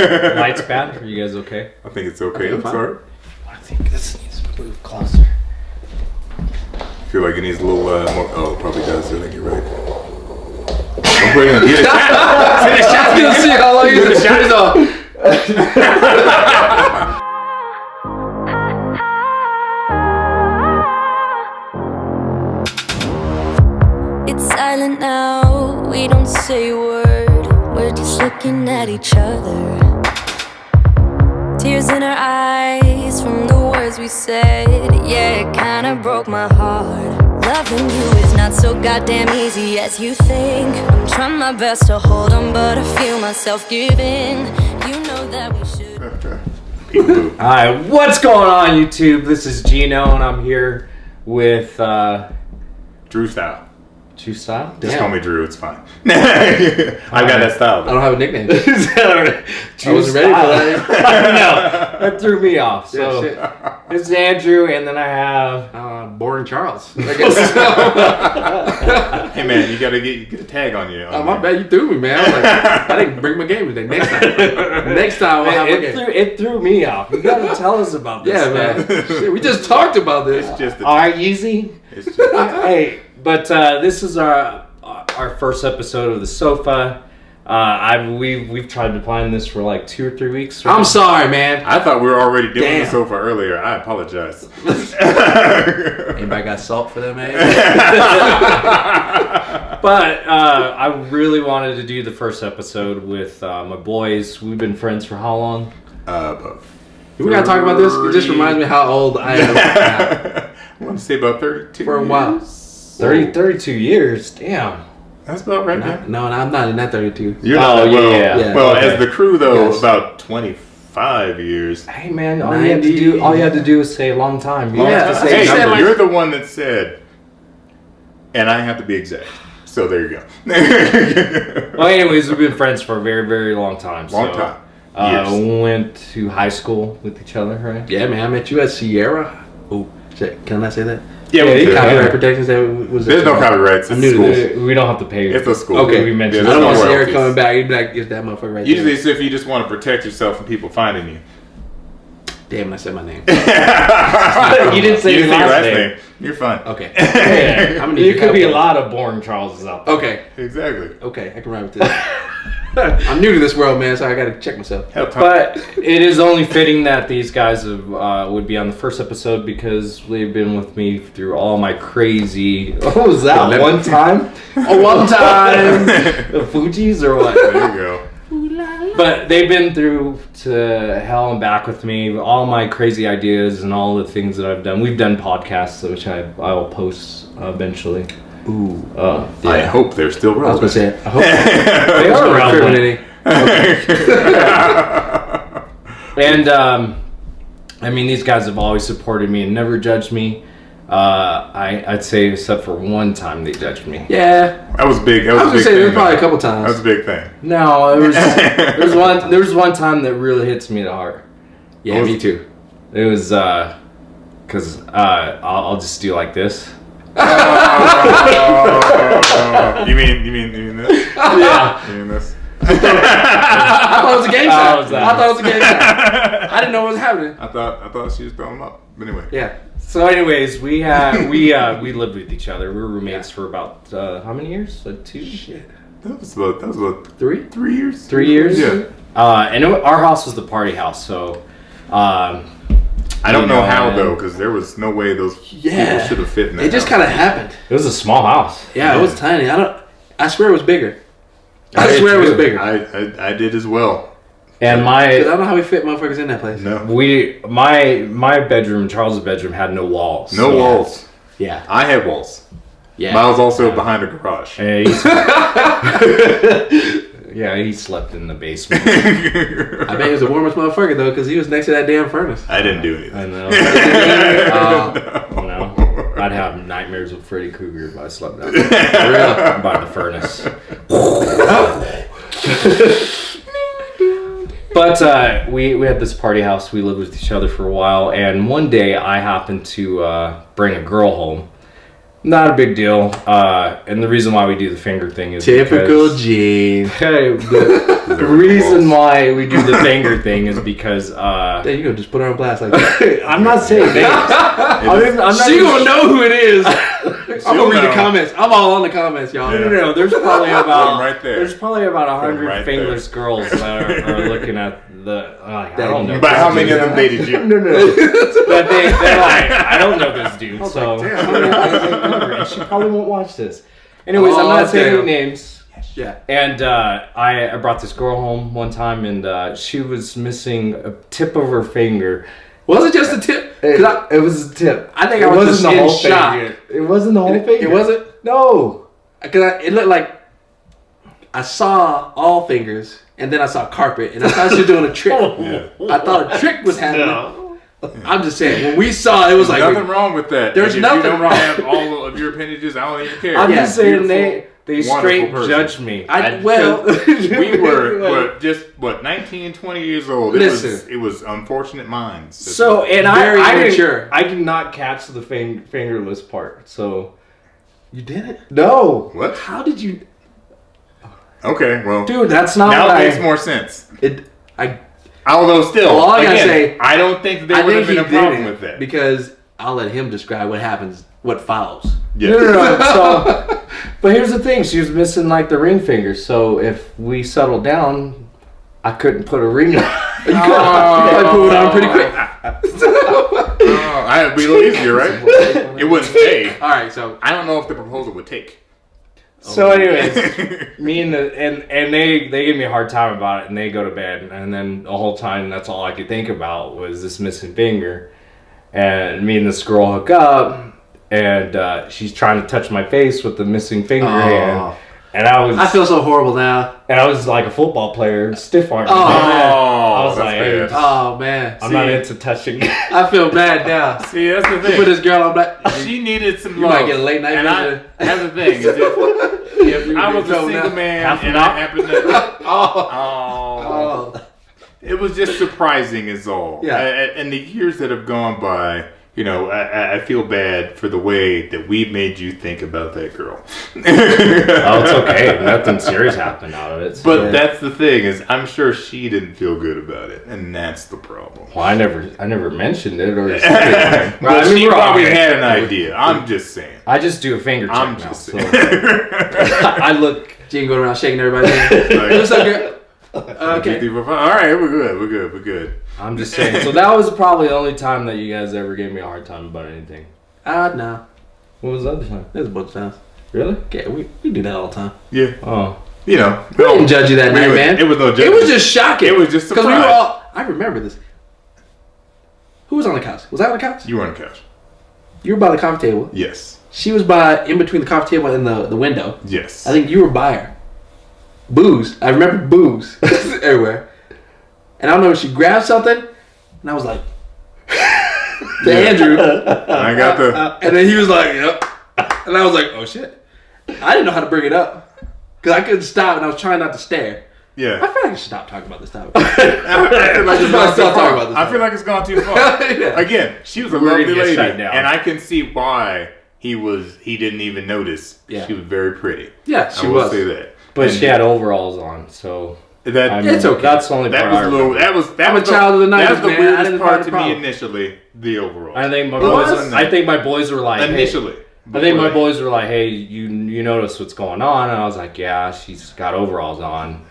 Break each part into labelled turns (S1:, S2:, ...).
S1: Lights bad? Are you guys okay?
S2: I think it's okay. I'm sorry.
S1: I think this needs to move closer.
S2: I feel like it needs a little more. Oh, it probably does. I think you're right. I'm putting it. Get a shot.
S3: See the shot's gonna see how long you the shot is off.
S4: It's silent now, we don't say a word. We're just looking at each other. Tears in our eyes from the words we said. Yeah, it kinda broke my heart. Loving you is not so goddamn easy as you think. I'm trying my best to hold on, but I feel myself giving. You know that we should.
S1: Hi, what's going on, YouTube? This is Gino, and I'm here with
S2: Drew style.
S1: Drew Style.
S2: Just call me Drew. It's fine. I've got that style.
S3: I don't have a nickname.
S1: Drew
S3: I wasn't ready for that.
S1: No, that threw me off. So
S3: Yeah,
S1: it's Andrew, and then I have.
S3: Boring Charles. I guess.
S2: Hey man, you gotta get a tag on you.
S3: Oh, my bad, you threw me, man. I was like, I didn't bring my game today. Next time. Next time we'll have my game.
S1: It threw me off. You gotta tell us about this.
S3: Yeah, man. Shit, we just talked about this.
S2: It's just
S1: All right, easy.
S2: It's just
S1: Hey, but this is our first episode of the Sofa. We've tried to plan this for like 2 or 3 weeks.
S3: I'm sorry, man.
S2: I thought we were already doing
S3: Damn.
S2: the sofa earlier. I apologize.
S3: Anybody got salt for that, man?
S1: But I really wanted to do the first episode with my boys. We've been friends for how long?
S2: About
S3: We gotta talk about this. It just reminds me how old I am now.
S2: I want to say about 32
S3: For a while.
S2: years.
S1: 32 years. Damn.
S2: That's about right now.
S3: No, I'm not in that 32.
S2: You're not.
S1: Oh,
S2: Well,
S1: yeah.
S2: well
S1: Okay.
S2: as the crew though,
S3: Yes.
S2: about 25 years.
S1: Hey man, all you had to do is say a long time. You
S3: Yeah,
S1: have to say
S2: Hey,
S3: said,
S1: number.
S3: like-
S2: you're the one that said, and I have to be exact. So there you go.
S1: Well, anyways, we've been friends for a very, very long time.
S2: Long
S1: so,
S2: time. Years.
S1: We went to high school with each other, right?
S3: Yeah, man. I met you at Sierra. Oh, shit. Can I say that?
S2: Yeah,
S1: Yeah,
S2: we
S1: you
S2: could.
S1: can.
S3: Copyright protections. That was.
S2: There's no copyrights.
S3: I'm
S2: It's
S3: new to
S2: school.
S3: this.
S1: We don't have to pay.
S2: It's a school.
S3: Okay.
S1: We mentioned.
S2: Yeah,
S3: I don't want
S2: no
S3: Sierra
S2: royalties.
S3: coming back. You'd be like, "Is that motherfucker right
S2: Usually
S3: there?"
S2: it's if you just want to protect yourself from people finding you.
S3: Damn, I said my name.
S1: You didn't say
S2: You
S1: your
S2: didn't say your
S1: last name.
S2: You're fine.
S3: Okay.
S1: Yeah.
S3: I'm gonna need
S1: There
S3: your
S1: could
S3: help
S1: be a
S3: with
S1: lot of born Charleses out there.
S3: Okay.
S2: Exactly.
S3: Okay. I can ride with this. I'm new to this world, man, so I gotta check myself.
S2: Help.
S1: But it is only fitting that these guys would be on the first episode because they've been with me through all my crazy. What was that? One time?
S3: One time.
S1: The Fugees or what?
S2: There you go.
S1: But they've been through to hell and back with me. All my crazy ideas and all the things that I've done. We've done podcasts, which I will post eventually.
S3: Ooh.
S2: I hope they're still
S3: I was gonna
S2: relevant.
S3: say. I hope
S1: They are relevant.
S3: incriminating.
S1: And I mean, these guys have always supported me and never judged me. I'd say except for one time they judged me.
S3: Yeah.
S2: That was big. That
S3: I
S2: was
S3: was
S2: a big
S3: gonna say
S2: thing.
S3: there's probably a
S2: though.
S3: couple
S2: That was
S3: times.
S2: a big thing.
S1: No, there was one time that really hits me to heart.
S3: Yeah, me too.
S1: It was because I'll just do like this.
S2: You mean this?
S1: Yeah.
S2: You mean this?
S3: I thought it was a game
S1: How
S3: shot.
S1: was that?
S3: I thought it was a game shot. I didn't know what was happening.
S2: I thought she was throwing them up. But anyway.
S3: Yeah.
S1: So, anyways, we lived with each other. We were roommates for about how many years? Like 2.
S3: Shit.
S2: That was about
S3: 3?
S2: 3 years.
S1: 3 years.
S2: Yeah.
S1: And our house was the party house, so.
S2: I don't
S1: You
S2: know
S1: know,
S2: how
S1: man.
S2: though, because there was no way those people
S3: Yeah.
S2: should have fit in that.
S3: It just
S2: house.
S3: kind of happened.
S1: It was a small house.
S3: Yeah, it was tiny. I swear it was bigger. I
S1: did
S3: swear it was
S1: too.
S3: bigger.
S2: I did as well.
S1: And
S3: Because I don't know how we fit motherfuckers in that place.
S2: No.
S1: my bedroom, Charles' bedroom, had no walls.
S2: No walls.
S3: Yeah.
S2: I had walls.
S3: Yeah.
S2: Miles also behind a garage.
S1: And he slept in the basement.
S3: I bet he was the warmest motherfucker though, because he was next to that damn furnace.
S2: I didn't do anything.
S1: I know. No. I'd have nightmares with Freddy Krueger if I slept out there by the furnace. But we had this party house. We lived with each other for a while, and one day I happened to bring a girl home. Not a big deal. And the reason why we do the finger thing is
S3: Typical
S1: because,
S3: Gene.
S1: the reason why we do the finger thing is because
S3: There you go, just put her on blast like that.
S1: I'm not saying names. I'm not
S3: She
S1: even-
S3: gonna know who it is. I'm gonna read the comments. I'm all on the comments, y'all.
S1: No. There's probably
S2: Put 'em
S1: about
S2: right there.
S1: There's probably about
S2: Put 'em
S1: 100
S2: right
S1: fingerless girls that are looking at the. I don't know.
S2: But how many of them dated you?
S1: No. But they're like, I don't know this dude, so
S3: like, damn.
S1: and she probably won't watch this. Anyways, I'm not saying any names.
S3: Yeah.
S1: And I brought this girl home one time, and she was missing a tip of her finger.
S3: Was it just a tip?
S1: It was a tip.
S3: I think
S1: It
S3: I was
S1: wasn't
S3: just
S1: the
S3: in
S1: whole
S3: shock.
S1: finger. It wasn't the whole finger.
S3: It wasn't?
S1: No.
S3: Because it looked like I saw all fingers, and then I saw carpet, and I thought she was doing a trick. I thought a trick was happening.
S1: No.
S3: I'm just saying, when we saw it, it was like
S2: Nothing wrong with that.
S3: There's
S2: If
S3: nothing
S2: you don't
S3: wrong.
S2: have all of your appendages, I don't even care.
S1: I'm
S3: Yeah,
S1: just saying
S2: Beautiful,
S1: they
S2: wonderful
S1: straight
S2: person.
S1: judged me.
S3: well,
S2: We were just 19, 20 years old.
S3: Listen.
S2: It was unfortunate minds.
S1: So and
S3: Very
S1: I
S3: mature.
S1: I did not catch the fingerless part. So
S3: you did it?
S1: no,
S2: what?
S3: How did you?
S2: Okay, well
S1: dude, that's not
S2: now
S1: what
S2: it makes more sense. Although still,
S3: All I gotta
S2: again,
S3: say,
S2: I don't think there
S3: I
S2: would have
S3: think he
S2: been a problem
S3: did it
S2: with that.
S3: because I'll let him describe what happens, what follows.
S2: Yeah.
S1: No. So, but here's the thing: she was missing like the ring finger. So if we settled down, I couldn't put a ring on.
S3: You probably put it on pretty quick.
S2: It'd be a little easier, right? It wouldn't stay.
S3: All right, so
S2: I don't know if the proposal would take.
S1: So, anyways, me and they gave me a hard time about it, and they go to bed, and then the whole time that's all I could think about was this missing finger, and me and this girl hook up, and she's trying to touch my face with the missing finger hand, and
S3: I feel so horrible now.
S1: and I was like a football player, stiff arm.
S3: Oh, man.
S1: I was
S2: that's
S1: like, hey,
S2: bad.
S3: Oh man,
S1: I'm not into touching.
S3: I feel bad now.
S2: See, that's the
S3: Put
S2: thing.
S3: this girl on black.
S2: She needed some
S3: You
S2: love.
S3: might get a late night
S2: and
S3: visit.
S2: that's the thing. Is if I was a
S3: trouble
S2: single
S3: now.
S2: man
S1: Half
S2: and
S1: an
S2: I
S1: hour?
S2: happened to...
S3: Oh.
S2: It was just surprising is all.
S3: Yeah.
S2: And the years that have gone by, you know, I feel bad for the way that we made you think about that girl.
S1: Oh, it's okay. Nothing serious happened out of it. So.
S2: But that's the thing is, I'm sure she didn't feel good about it, and that's the problem.
S1: Well, I never mentioned it or said it.
S2: Well,
S1: I mean,
S2: she
S1: we're all
S2: probably
S1: right.
S2: had an idea. I'm just saying.
S1: I just do a finger check
S2: I'm
S1: now.
S2: just
S1: So
S2: saying.
S1: I look.
S3: Gene going around shaking everybody's hand.
S2: Like,
S3: What's up, girl?
S2: 1, 2,
S3: Okay.
S2: 3, 4, 5. All right, we're good.
S1: I'm just saying. So that was probably the only time that you guys ever gave me a hard time about anything.
S3: No.
S1: What was the other time?
S3: There's a bunch of times.
S1: Really?
S3: Yeah, we do that all the time.
S2: Yeah,
S1: Oh.
S2: you know.
S3: We didn't judge you that night,
S2: was,
S3: man.
S2: It was no
S3: It
S2: judgment.
S3: was just shocking.
S2: It was just
S3: because we were
S2: surprise.
S3: all. I remember this. Who was on the couch? Was I on the couch?
S2: You were on the couch.
S3: You were by the coffee table.
S2: Yes.
S3: She was by in between the coffee table and the window.
S2: Yes.
S3: I think you were by her. Booze. I remember booze everywhere. And I don't know if she grabbed something, and I was like, to Andrew,
S2: I got the.
S3: and then he was like, yep. And I was like, oh shit. I didn't know how to bring it up. Because I couldn't stop, and I was trying not to stare. I
S2: Yeah.
S3: feel like I should stop talking about this topic.
S2: I feel like it's gone too
S3: Stop talking
S2: far.
S3: about this.
S2: I feel like it's gone too far.
S3: Yeah.
S2: Again, she was a
S1: We're gonna
S2: lovely
S1: get
S2: lady,
S1: shut down.
S2: and I can see why he didn't even notice.
S3: Yeah.
S2: She was very pretty.
S3: Yeah, she
S2: I will
S3: was.
S2: say that.
S1: But
S2: And
S1: she had overalls on, so
S2: that.
S1: I mean,
S3: It's okay.
S1: That's the only
S2: That
S1: part
S2: was
S1: I
S2: a little.
S1: remember.
S2: That
S3: I'm
S2: was
S3: a child of the 90s,
S2: That was the
S3: man. I
S2: weirdest
S3: didn't
S2: part
S3: find
S2: to
S3: a
S2: me
S3: problem.
S2: initially. The overall.
S1: I think my
S3: It
S1: boys.
S3: was?
S1: I think my boys were like, hey,
S2: Initially.
S1: I think my
S2: Before
S1: boys were like, hey, you notice what's going on? And I was like, yeah, she's got overalls on.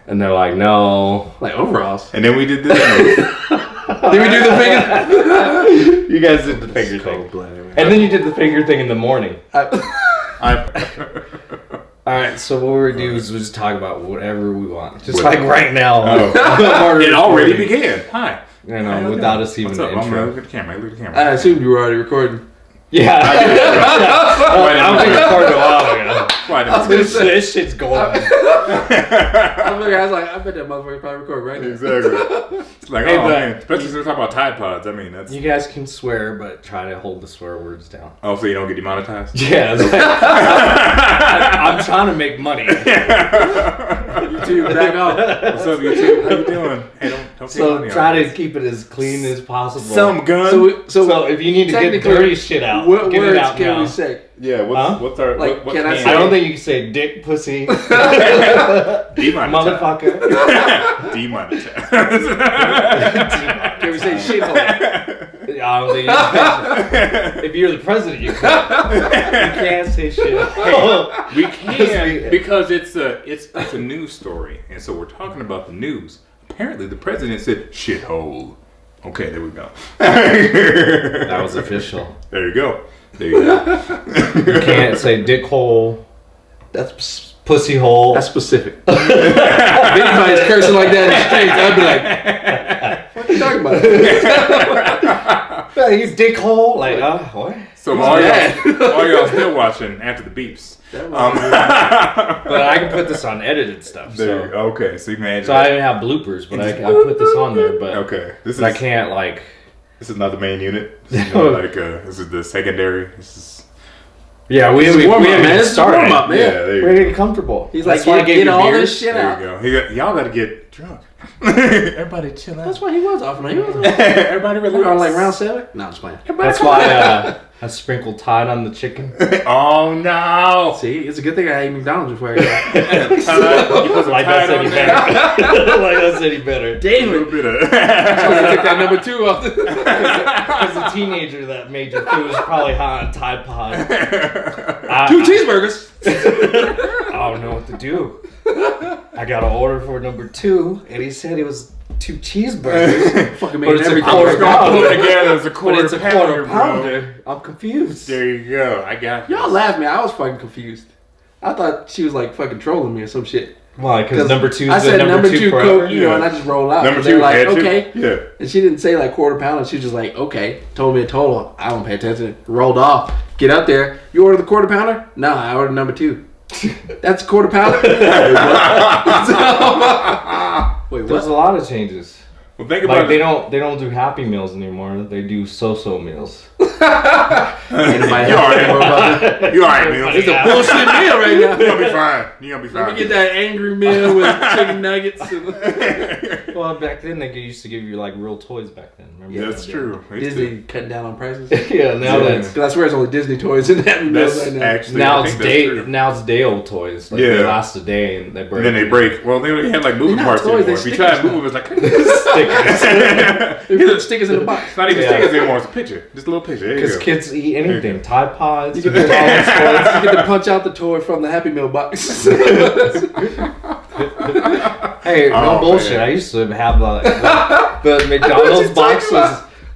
S1: And they're like, no.
S3: Like overalls.
S2: And then we did this move.
S3: Did we do the finger?
S1: You guys did the finger thing.
S3: Cold-blooded, man.
S1: And then you did the finger thing in the morning.
S2: I,
S1: Alright, so what we're gonna do is we'll just talk about whatever we want. Just
S2: Whatever.
S1: like right now.
S2: Oh. It already began. Hi.
S1: You know, without us even
S2: What's
S1: an
S2: up? I'm gonna
S1: intro.
S2: look at the camera. Look at the camera.
S3: I assumed you were already recording.
S1: Yeah. I was
S2: Why
S1: recording a while ago.
S2: didn't
S1: This shit's going.
S3: I was like, I bet that motherfucker probably recording right now.
S2: Exactly. It's like,
S1: Hey,
S2: oh
S1: but-
S2: man, especially since we're talking about Tide Pods. I mean, that's.
S1: You guys can swear, but try to hold the swear words down.
S2: Oh, so you don't get demonetized?
S1: Yeah. I'm trying to make money.
S3: YouTube, back off.
S2: What's up, YouTube? How you doing? Hey, Don't take
S1: So
S2: money
S1: try
S2: out of
S1: to
S2: this.
S1: keep it as clean as possible.
S2: Some gun.
S1: So if you need to get
S3: technically,
S1: dirty shit out,
S3: What
S1: get it
S3: words
S1: out
S3: can
S1: now.
S3: we say?
S2: Yeah. What's our
S3: Like,
S2: what
S3: can I
S2: can-
S3: say-
S1: I don't think you can say dick, pussy,
S2: Demonetized.
S1: motherfucker.
S2: Demonetized.
S3: Can we say shithole?
S1: I don't think you can. If you're the president, you can. You can't say shit.
S2: We can because it's a news story, and so we're talking about the news. Apparently, the president said shithole. Okay, there we go.
S1: That was official.
S2: There you go. There you go.
S1: You can't say dick hole,
S3: That's
S1: pussy hole.
S3: That's specific. If anybody's cursing like that in the streets, I'd be like, what are you talking about?
S1: You dick hole. Like, what?
S2: So all y'all still watching after the beeps.
S1: But I can put this on edited stuff.
S2: There,
S1: So,
S2: okay, so you can edit
S1: so I didn't have bloopers, but I put this on there. But
S2: okay, this
S1: but I
S2: is
S1: can't like.
S2: this is not the main unit. This is more like this is the secondary. This is
S1: Yeah, we haven't
S3: warm up,
S1: even
S3: man. This is
S1: started.
S3: warm up, man.
S2: yeah. There you
S1: We're
S2: go.
S1: getting comfortable.
S3: He's
S1: That's
S3: like,
S1: why I
S3: get,
S1: gave
S3: get
S1: you
S3: all
S1: beers.
S3: this shit
S2: There
S3: out.
S2: you go. Y'all got to get drunk. Everybody chill out.
S3: That's why he was off. He was
S2: Everybody
S3: we
S2: relax.
S3: were on like round 7. No, I'm just playing.
S1: That's why I sprinkled Tide on the chicken.
S2: Oh no!
S3: See, it's a good thing I ate McDonald's before I got
S1: Like I said, he better. Like I said, he better.
S2: A
S3: Damn
S2: little
S3: it.
S2: bit of.
S3: I took that number 2 off.
S1: As a teenager, that made your food was probably hot on Tide Pod.
S3: 2 cheeseburgers.
S1: I don't know what to do. I got an order for number 2, and he said it was 2 cheeseburgers.
S3: Fucking
S1: But
S3: made
S1: it's a
S3: everything.
S1: quarter
S2: Gonna put it
S1: pounder.
S2: together as a
S1: But
S2: quarter
S1: it's a quarter
S2: bro.
S1: pounder. I'm confused.
S2: There you go. I got
S3: Y'all laughed me. I was fucking confused. I thought she was like fucking trolling me or some shit.
S1: Why? Because number 2's
S3: I said
S1: been
S3: number 2
S1: forever?
S3: Coke, you know, and I just rolled out.
S2: Number
S3: And they
S2: 2,
S3: were like,
S2: had
S3: okay.
S2: two. Yeah.
S3: And she didn't say like quarter pound. She was just like, okay. Told me a total. I don't pay attention. Rolled off. Get out there. You order the quarter pounder? No, I ordered number 2. That's a quarter pounder? Wait,
S1: There's
S3: what?
S1: a lot of changes.
S2: Well, think
S1: Like
S2: about
S1: they
S2: it.
S1: don't do Happy Meals anymore. They do so meals.
S3: Anybody
S2: You
S3: else
S2: already
S3: know about that?
S2: You alright, Mills?
S3: It's a bullshit meal right now.
S2: You gonna be fine. You gonna be
S3: Let
S2: fine.
S3: me get that angry meal with chicken nuggets. And
S1: Well, back then they used to give you like real toys back then. Remember?
S2: Yeah, that's true. They used to-
S3: Disney cutting down on prices.
S1: Yeah, now
S2: Yeah.
S1: that's
S3: Because I swear it's only Disney toys in that meal
S2: That's
S3: right now.
S2: actually.
S1: now
S2: I
S1: it's
S2: think that's
S1: day
S2: true.
S1: now it's day old toys. Like
S2: Yeah.
S1: they last a day and they break.
S2: And then they break. Well, they only had like moving
S3: They're not
S2: parts
S3: toys,
S2: anymore.
S3: they're
S2: If you try to
S3: stickers
S2: move, it's like
S1: stickers.
S3: They put stickers in the box.
S2: it's not even stickers anymore. It's a picture, just a little picture. There you
S1: Because
S2: go.
S1: kids eat anything. Tide Pods.
S3: You get
S1: McDonald's toys.
S3: You get to punch out the toy from the Happy Meal box.
S1: Hey, no
S2: Oh,
S1: bullshit.
S2: man.
S1: I used to have the McDonald's box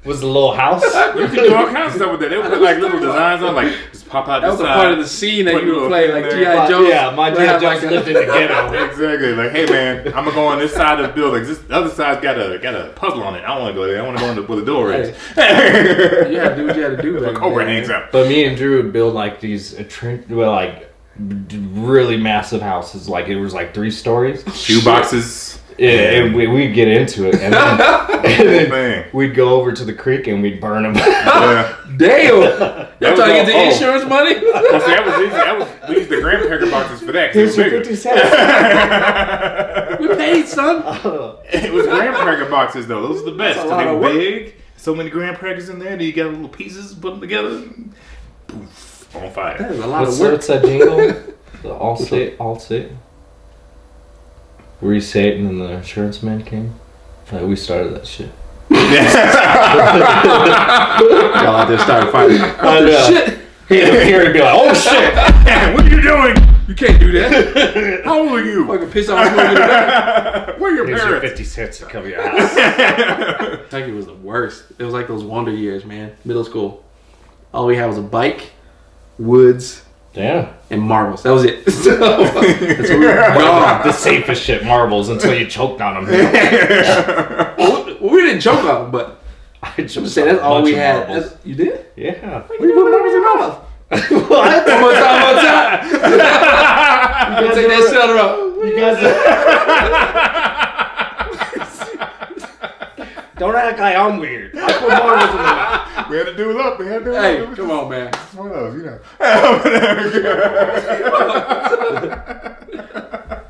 S1: was a little house.
S2: You can do all kinds of stuff with that. They would put like little designs on, like just pop out
S3: That
S2: the
S3: was a
S2: side.
S3: part of the scene that
S2: Put
S3: you
S2: little
S3: would play,
S2: thing
S3: like
S2: there.
S3: G.I. Joe.
S1: Yeah, my
S3: would
S1: G.I.
S3: have
S1: Joe's
S3: like a-
S1: lived in the ghetto.
S2: Exactly. Like, hey man, I'm gonna go on this side of the building. This other side's got a puzzle on it. I don't want to go there. I want to go in where the door is.
S3: You had to do what you had to do.
S2: The
S3: back
S2: cobra
S3: then,
S2: hangs
S3: man.
S2: out.
S1: But me and Drew would build like these really massive houses. Like it was like 3 stories.
S2: Shoe boxes.
S1: Yeah, and we'd get into it, and then,
S2: Man.
S1: we'd go over to the creek and we'd burn them.
S2: Yeah.
S3: Damn!
S2: That
S3: Y'all
S2: was
S3: trying to get
S2: all-
S3: the insurance money?
S2: Well, see, that was easy. We used the grandparent boxes for that. 'Cause
S1: Here's
S2: it
S1: your
S2: was
S1: 50
S2: bigger.
S1: cents.
S3: We paid, son.
S2: It was grandparent boxes though. Those are the best.
S3: That's a
S2: 'Cause
S3: lot
S2: they
S3: of
S2: were
S3: work.
S2: big. So many grandparents in there. Then you got little pieces, put them together. And poof, on fire.
S3: That is a lot of
S1: What's
S3: work.
S1: that jingle? The all sit. Where you say it and then the insurance man came? Like, we started that shit.
S3: Y'all out there started fighting.
S1: I know.
S3: Shit!
S1: He'd be like, oh shit!
S2: What are you doing?
S3: You can't do that.
S2: How old are you?
S3: Fucking piss off smoking in the back.
S2: Where are your
S1: Here's your
S2: parents?
S1: 50 cents to cover your house.
S3: Kentucky was the worst. It was like those wonder years, man. Middle school. All we had was a bike, woods,
S1: Damn.
S3: and marbles. That was it. So, that's what we were gone.
S1: The safest shit, marbles, until you choked on them.
S3: Well, we didn't choke on them, but
S1: I
S3: I'm just saying that's all we had. That's, you did?
S1: Yeah.
S3: What you put marbles in your mouth?
S1: What?
S3: One more time. You gotta take that center up.
S1: You guys don't act like I'm weird. I put marbles in my mouth.
S2: We had to do it up. We had to do it
S3: Hey,
S2: up.
S3: come on, man.
S2: It's one of those, you know.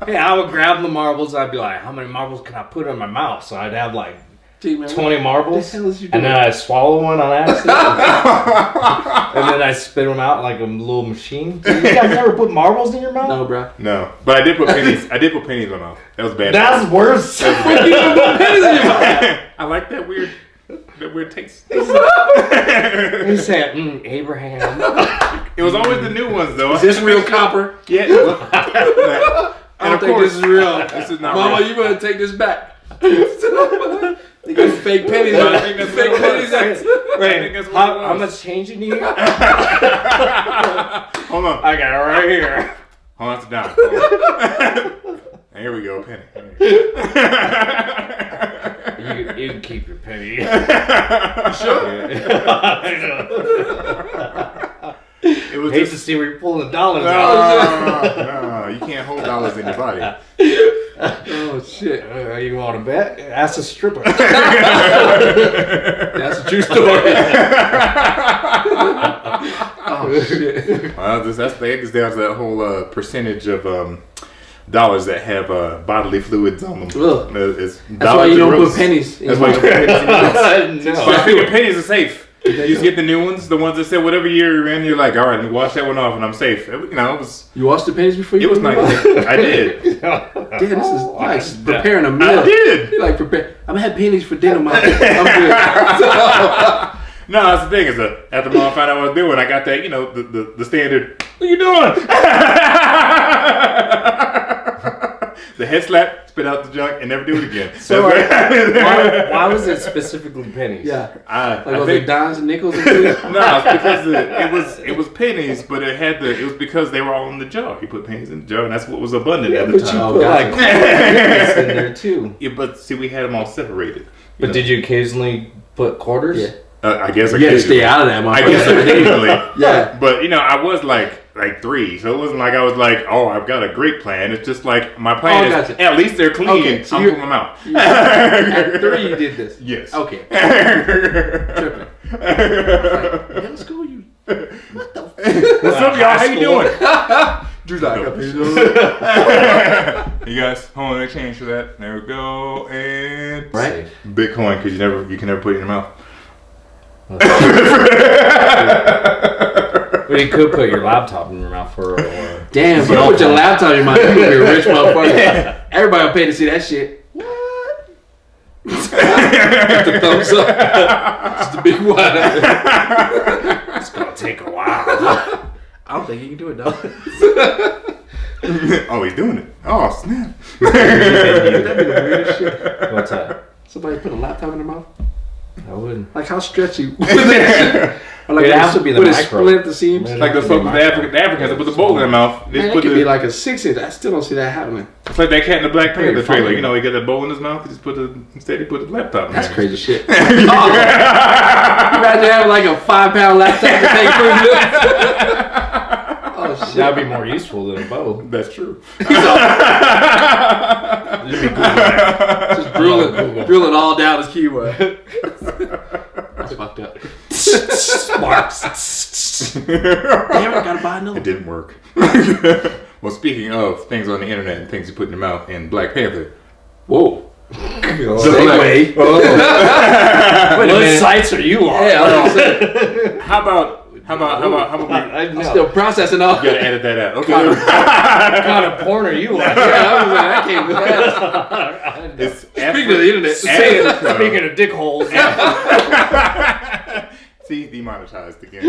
S1: Yeah, I would grab the marbles. I'd be like, how many marbles can I put in my mouth? So I'd have like
S3: Gee, man,
S1: 20 marbles.
S3: the hell is you
S1: And
S3: doing?
S1: then I'd swallow one on accident. And then I'd spit them out like a little machine. So you guys never put marbles in your mouth?
S3: No, bro.
S2: No, but I did put pennies. I did put pennies in my mouth. That was bad.
S1: That's worse.
S3: You don't put pennies in your mouth.
S2: I like that weird taste.
S1: He said, Abraham.
S2: It was always the new ones though.
S3: Is this real copper?
S2: Yeah.
S3: I don't think this is real.
S2: This is not
S3: Mama,
S2: real.
S3: you better take this back. They got fake pennies.
S2: I think that's
S3: Fake
S2: what it
S3: pennies.
S2: was.
S1: Wait,
S2: that's what it
S1: how
S2: was.
S1: much change you need?
S2: Hold on.
S1: I got it right here.
S2: Hold on, sit down. And here we go, penny.
S1: You can keep your penny.
S2: Sure. It was
S1: Hate
S2: just
S1: to see where you're pulling the dollars out.
S2: no, you can't hold dollars in your body.
S3: Oh shit.
S1: You want to bet? Ask a stripper.
S3: That's a true story. Oh shit.
S2: Well, that's the gets down to that whole percentage of dollars that have bodily fluids on them.
S3: Ugh.
S2: It's
S3: That's why you don't
S2: gross.
S3: put pennies in
S2: That's
S3: your
S2: why.
S3: mouth.
S2: But I figure pennies are safe. You just get the new ones, the ones that say whatever year you're in. You're like, all right, let me wash that one off, and I'm safe. You know, it was.
S3: You washed the pennies before you
S2: It was
S3: put
S2: nice.
S3: them in your mouth?
S2: I did.
S3: Damn, this is nice. Preparing a meal.
S2: I did.
S3: You like prepare. I'm gonna have pennies for dinner, Mom. I'm good.
S2: No, that's the thing is that after Mom found out what I was doing, I got that, you know, the standard. What are you doing? The head slap, spit out the junk, and never do it again.
S1: So why was it specifically pennies?
S3: Yeah.
S2: I
S3: Like was
S2: think,
S3: it dimes and nickels and shit?
S2: no, it's because it was pennies, but it was because they were all in the jar. He put pennies in the jar, and that's what was abundant at the
S3: but you
S2: time.
S3: put
S1: Like quarters in there too.
S2: Yeah, but see, we had them all separated.
S1: But did you occasionally put quarters?
S3: Yeah.
S2: I guess
S3: You gotta stay
S2: occasionally.
S3: out of that,
S2: I guess
S3: motherfucker.
S2: occasionally.
S3: Yeah.
S2: But you know, I was like 3, so it wasn't like I was like, oh, I've got a great plan. It's just like my plan
S3: Oh,
S2: is
S3: gotcha.
S2: at least they're clean.
S3: Okay, so
S2: I'm
S3: you're-
S2: putting them out.
S3: At 3 you did this.
S2: Yes.
S3: Okay. Tripping. Middle school, you. What the?
S2: What's up, y'all? How you doing?
S3: Drew's like,
S2: You guys, hold on, let me change for that. There we go, and
S3: right?
S2: Bitcoin, because you can never put it in your mouth.
S1: But you could put your laptop in your mouth for or
S3: Damn, if you put your laptop in your mouth, you could be a rich motherfucker. Everybody will pay to see that shit. What? Just the thumbs up. Just the big one.
S1: it's gonna take a while.
S3: I don't think you can do it, though.
S2: Oh, he's doing it. Oh, snap.
S3: That'd be the weirdest shit.
S1: What's that?
S3: Somebody put a laptop in their mouth?
S1: I wouldn't.
S3: Like, how stretchy was that? Or like,
S1: It'd have to be the
S3: would it
S1: micro.
S3: split the seams?
S1: Man,
S2: Like the fuck with the Africans that put the bowl in their mouth. They
S3: Man, it
S2: put
S3: could
S2: the,
S3: be like a 6-inch. I still don't see that happening.
S2: it's like that cat in the Black Panther
S1: Very
S2: trailer.
S1: funny.
S2: You know, he got that bowl in his mouth. He just instead he put the laptop in
S3: That's
S2: there.
S3: crazy shit. Oh. Imagine having like a 5-pound laptop to take food. Oh shit.
S1: That'd be more useful than a bow.
S2: That's true.
S3: Just drilling all down his keyboard. That's fucked up.
S1: Sparks.
S3: Damn, I gotta buy another.
S2: It didn't work. Well, speaking of things on the internet and things you put in your mouth in Black Panther.
S3: Whoa.
S2: Segue.
S1: What
S3: minute.
S1: sites are you on?
S3: Yeah, I was saying.
S2: How about we
S3: I'm still processing all.
S2: you gotta edit that out. Okay.
S1: What kind of porn are you on?
S3: Yeah, I was like, I can't do that.
S2: It's
S3: Speaking of the internet,
S1: Speaking of dick holes.
S2: See, demonetized again.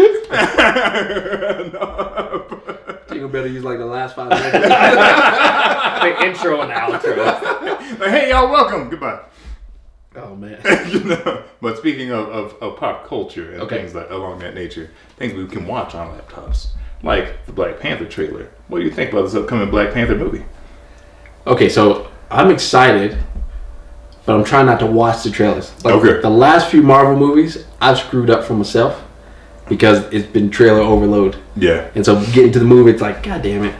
S3: you better use like the last 5 seconds.
S1: The intro and outro.
S2: Like, hey, y'all, welcome. Goodbye.
S3: Oh man.
S2: You know, but speaking of pop culture and
S3: Okay.
S2: things like along that nature, things we can watch on laptops, like the Black Panther trailer. What do you think about this upcoming Black Panther movie?
S3: Okay, so I'm excited, but I'm trying not to watch the trailers. Like,
S2: Okay.
S3: the last few Marvel movies, I've screwed up for myself because it's been trailer overload.
S2: Yeah.
S3: And so getting to the movie, it's like, God damn it.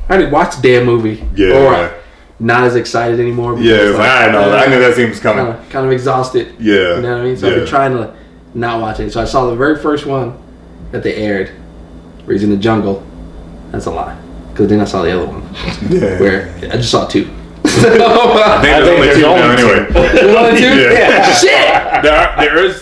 S3: I already watched the damn movie.
S2: Yeah.
S3: Or
S2: yeah.
S3: not as excited anymore. because
S2: Yeah,
S3: it's
S2: it's like, I know. I knew that scene was coming.
S3: Kind of exhausted.
S2: Yeah.
S3: You know what I mean? So I've been trying to not watch it. So I saw the very first one that they aired, where he's in the jungle. That's a lie. Because then I saw the other one.
S2: Yeah.
S3: Where I just saw 2.
S2: I think there's only 2 now anyway.
S3: There's only 2?
S1: Yeah.
S3: Shit!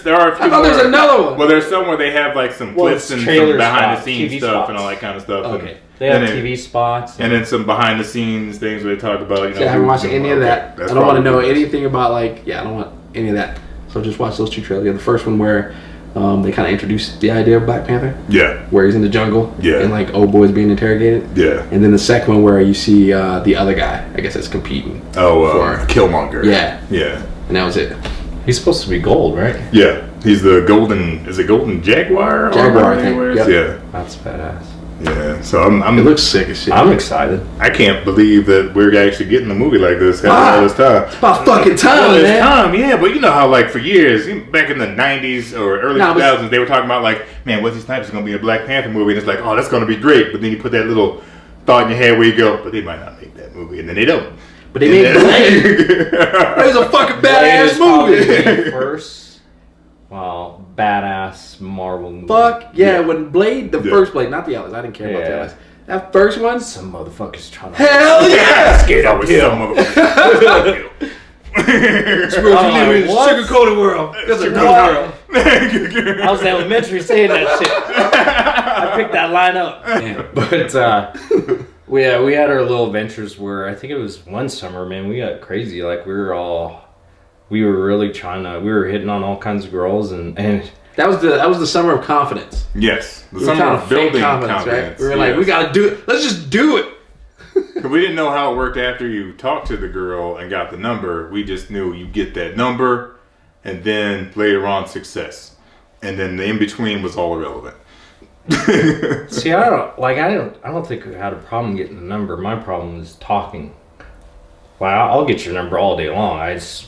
S2: There are a few
S3: I thought
S2: more.
S3: there's another one.
S2: Well, there's some where they have like some clips and some
S1: trailer
S2: behind the
S1: spots,
S2: scenes
S1: TV
S2: stuff
S1: spots.
S2: and all that kind of stuff.
S3: Okay.
S1: They have
S2: And then-
S1: TV spots.
S2: And then some behind the scenes things where they talk about, you know.
S3: See, I haven't watched
S2: who's
S3: any
S2: doing
S3: of
S2: what.
S3: that.
S2: That's
S3: I don't want to know
S2: probably the best.
S3: anything about I don't want any of that. So just watch those 2 trailers. Yeah, the first one where they kind of introduced the idea of Black Panther,
S2: Yeah,
S3: where he's in the jungle,
S2: Yeah.
S3: and like old boys being interrogated.
S2: yeah.
S3: And then the second one where you see the other guy, I guess that's competing.
S2: Oh,
S3: For-
S2: Killmonger.
S3: Yeah.
S2: Yeah.
S3: And that was it.
S1: He's supposed to be gold, right?
S2: Yeah. He's the golden, is it golden jaguar?
S3: Jaguar, I think. Yep.
S2: Yeah.
S1: That's badass.
S2: Yeah. So I'm
S3: It looks sick as shit.
S1: I'm excited.
S2: I can't believe that we're actually getting a movie like this after all this time.
S3: It's about fucking time,
S2: Well, it's
S3: man.
S2: time, yeah, but you know how like for years, even back in the 90s or early
S3: Nah, but-
S2: 2000s, they were talking about like, man, Wesley Snipes is going to be in a Black Panther movie, and it's like, oh, that's going to be great, but then you put that little thought in your head where you go, but they might not make that movie, and then they don't.
S3: But they made Blade. It was a fucking badass movie.
S1: The first, well, badass Marvel movie.
S3: Fuck yeah,
S2: Yeah.
S3: when Blade, the
S2: Yeah.
S3: first Blade, not the others. I didn't care about the
S1: Yeah.
S3: others. That first one,
S1: Some motherfuckers trying to.
S3: hell yeah!
S2: Scared up with some motherfucker.
S1: What?
S3: Sugar-coated world. It's a no world.
S1: I was in elementary saying that shit. I picked that line up. But we had our little adventures where I think it was one summer, man, we got crazy. Like we were really we were hitting on all kinds of girls and
S3: That was the summer of confidence.
S2: Yes, the
S3: We were
S2: summer
S3: trying
S2: of
S3: to fake
S2: building
S3: confidence,
S2: confidence.
S3: right? We were like,
S2: yes.
S3: we gotta do it. Let's just do it.
S2: 'Cause we didn't know how it worked after you talked to the girl and got the number. We just knew you get that number, and then later on success, and then the in between was all irrelevant.
S1: see, I don't think I had a problem getting the number. My problem is talking. Well, I'll get your number all day long. I just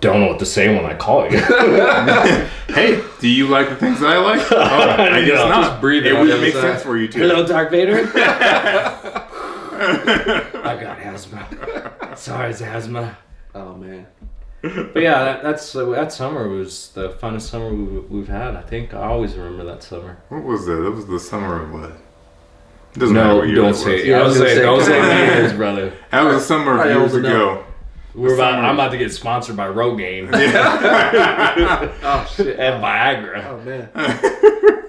S1: don't know what to say when I call you.
S2: Hey, do you like the things that I like? Oh, I guess
S1: know,
S2: not.
S3: just breathe
S2: It
S3: on the
S2: would make
S3: other
S2: sense
S3: side.
S2: for you too.
S1: Hello, Dark Vader. I got asthma. Sorry, it's asthma.
S3: Oh man.
S1: But yeah, that summer was the funnest summer we've had. I think I always remember that summer.
S2: What was that? That was the summer of what? Doesn't matter
S1: No,
S2: what year
S1: don't
S2: that
S1: say.
S2: was.
S3: Yeah, I was gonna say,
S1: Don't say
S3: come on.
S1: names, brother.
S2: That was the summer of
S3: Probably
S2: years
S3: old enough.
S2: ago.
S1: I'm about to get sponsored by Rogaine
S3: Oh shit.
S1: and Viagra.
S3: Oh man.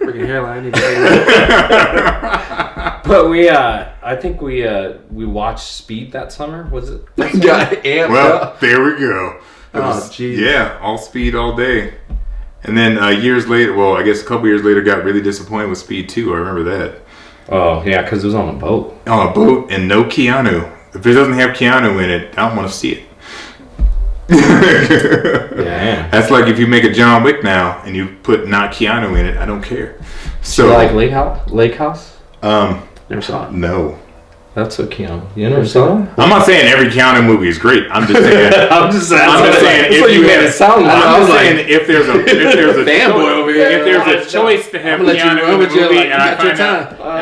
S3: Freaking hairline. I need to take that.
S1: But I think we watched Speed that summer. Was it?
S3: Got amped
S2: Well,
S3: up.
S2: there we go. It
S3: Oh,
S2: was-
S3: jeez.
S2: yeah, all Speed all day. And then years later, well, I guess a couple years later, got really disappointed with Speed 2. I remember that.
S1: Oh yeah, because it was on a boat.
S2: On a boat and no Keanu. If it doesn't have Keanu in it, I don't want to see it.
S1: Yeah.
S2: That's like if you make a John Wick now and you put not Keanu in it, I don't care. So,
S1: So like Lake House?
S3: Never saw it.
S2: no.
S1: That's a Keanu. You never saw it?
S2: I'm not saying every Keanu movie is great. I'm just saying.
S1: I'm just saying.
S2: That's
S1: if
S2: what you
S1: made
S2: had-
S1: it sound like.
S2: I'm
S3: I was
S2: just
S3: like-
S2: saying if there's a
S3: Fanboy over here.
S2: if there's a choice to have
S3: I'm gonna let you
S2: Keanu
S3: run
S2: in the
S3: with you,
S2: movie
S3: like,
S2: and I
S3: you got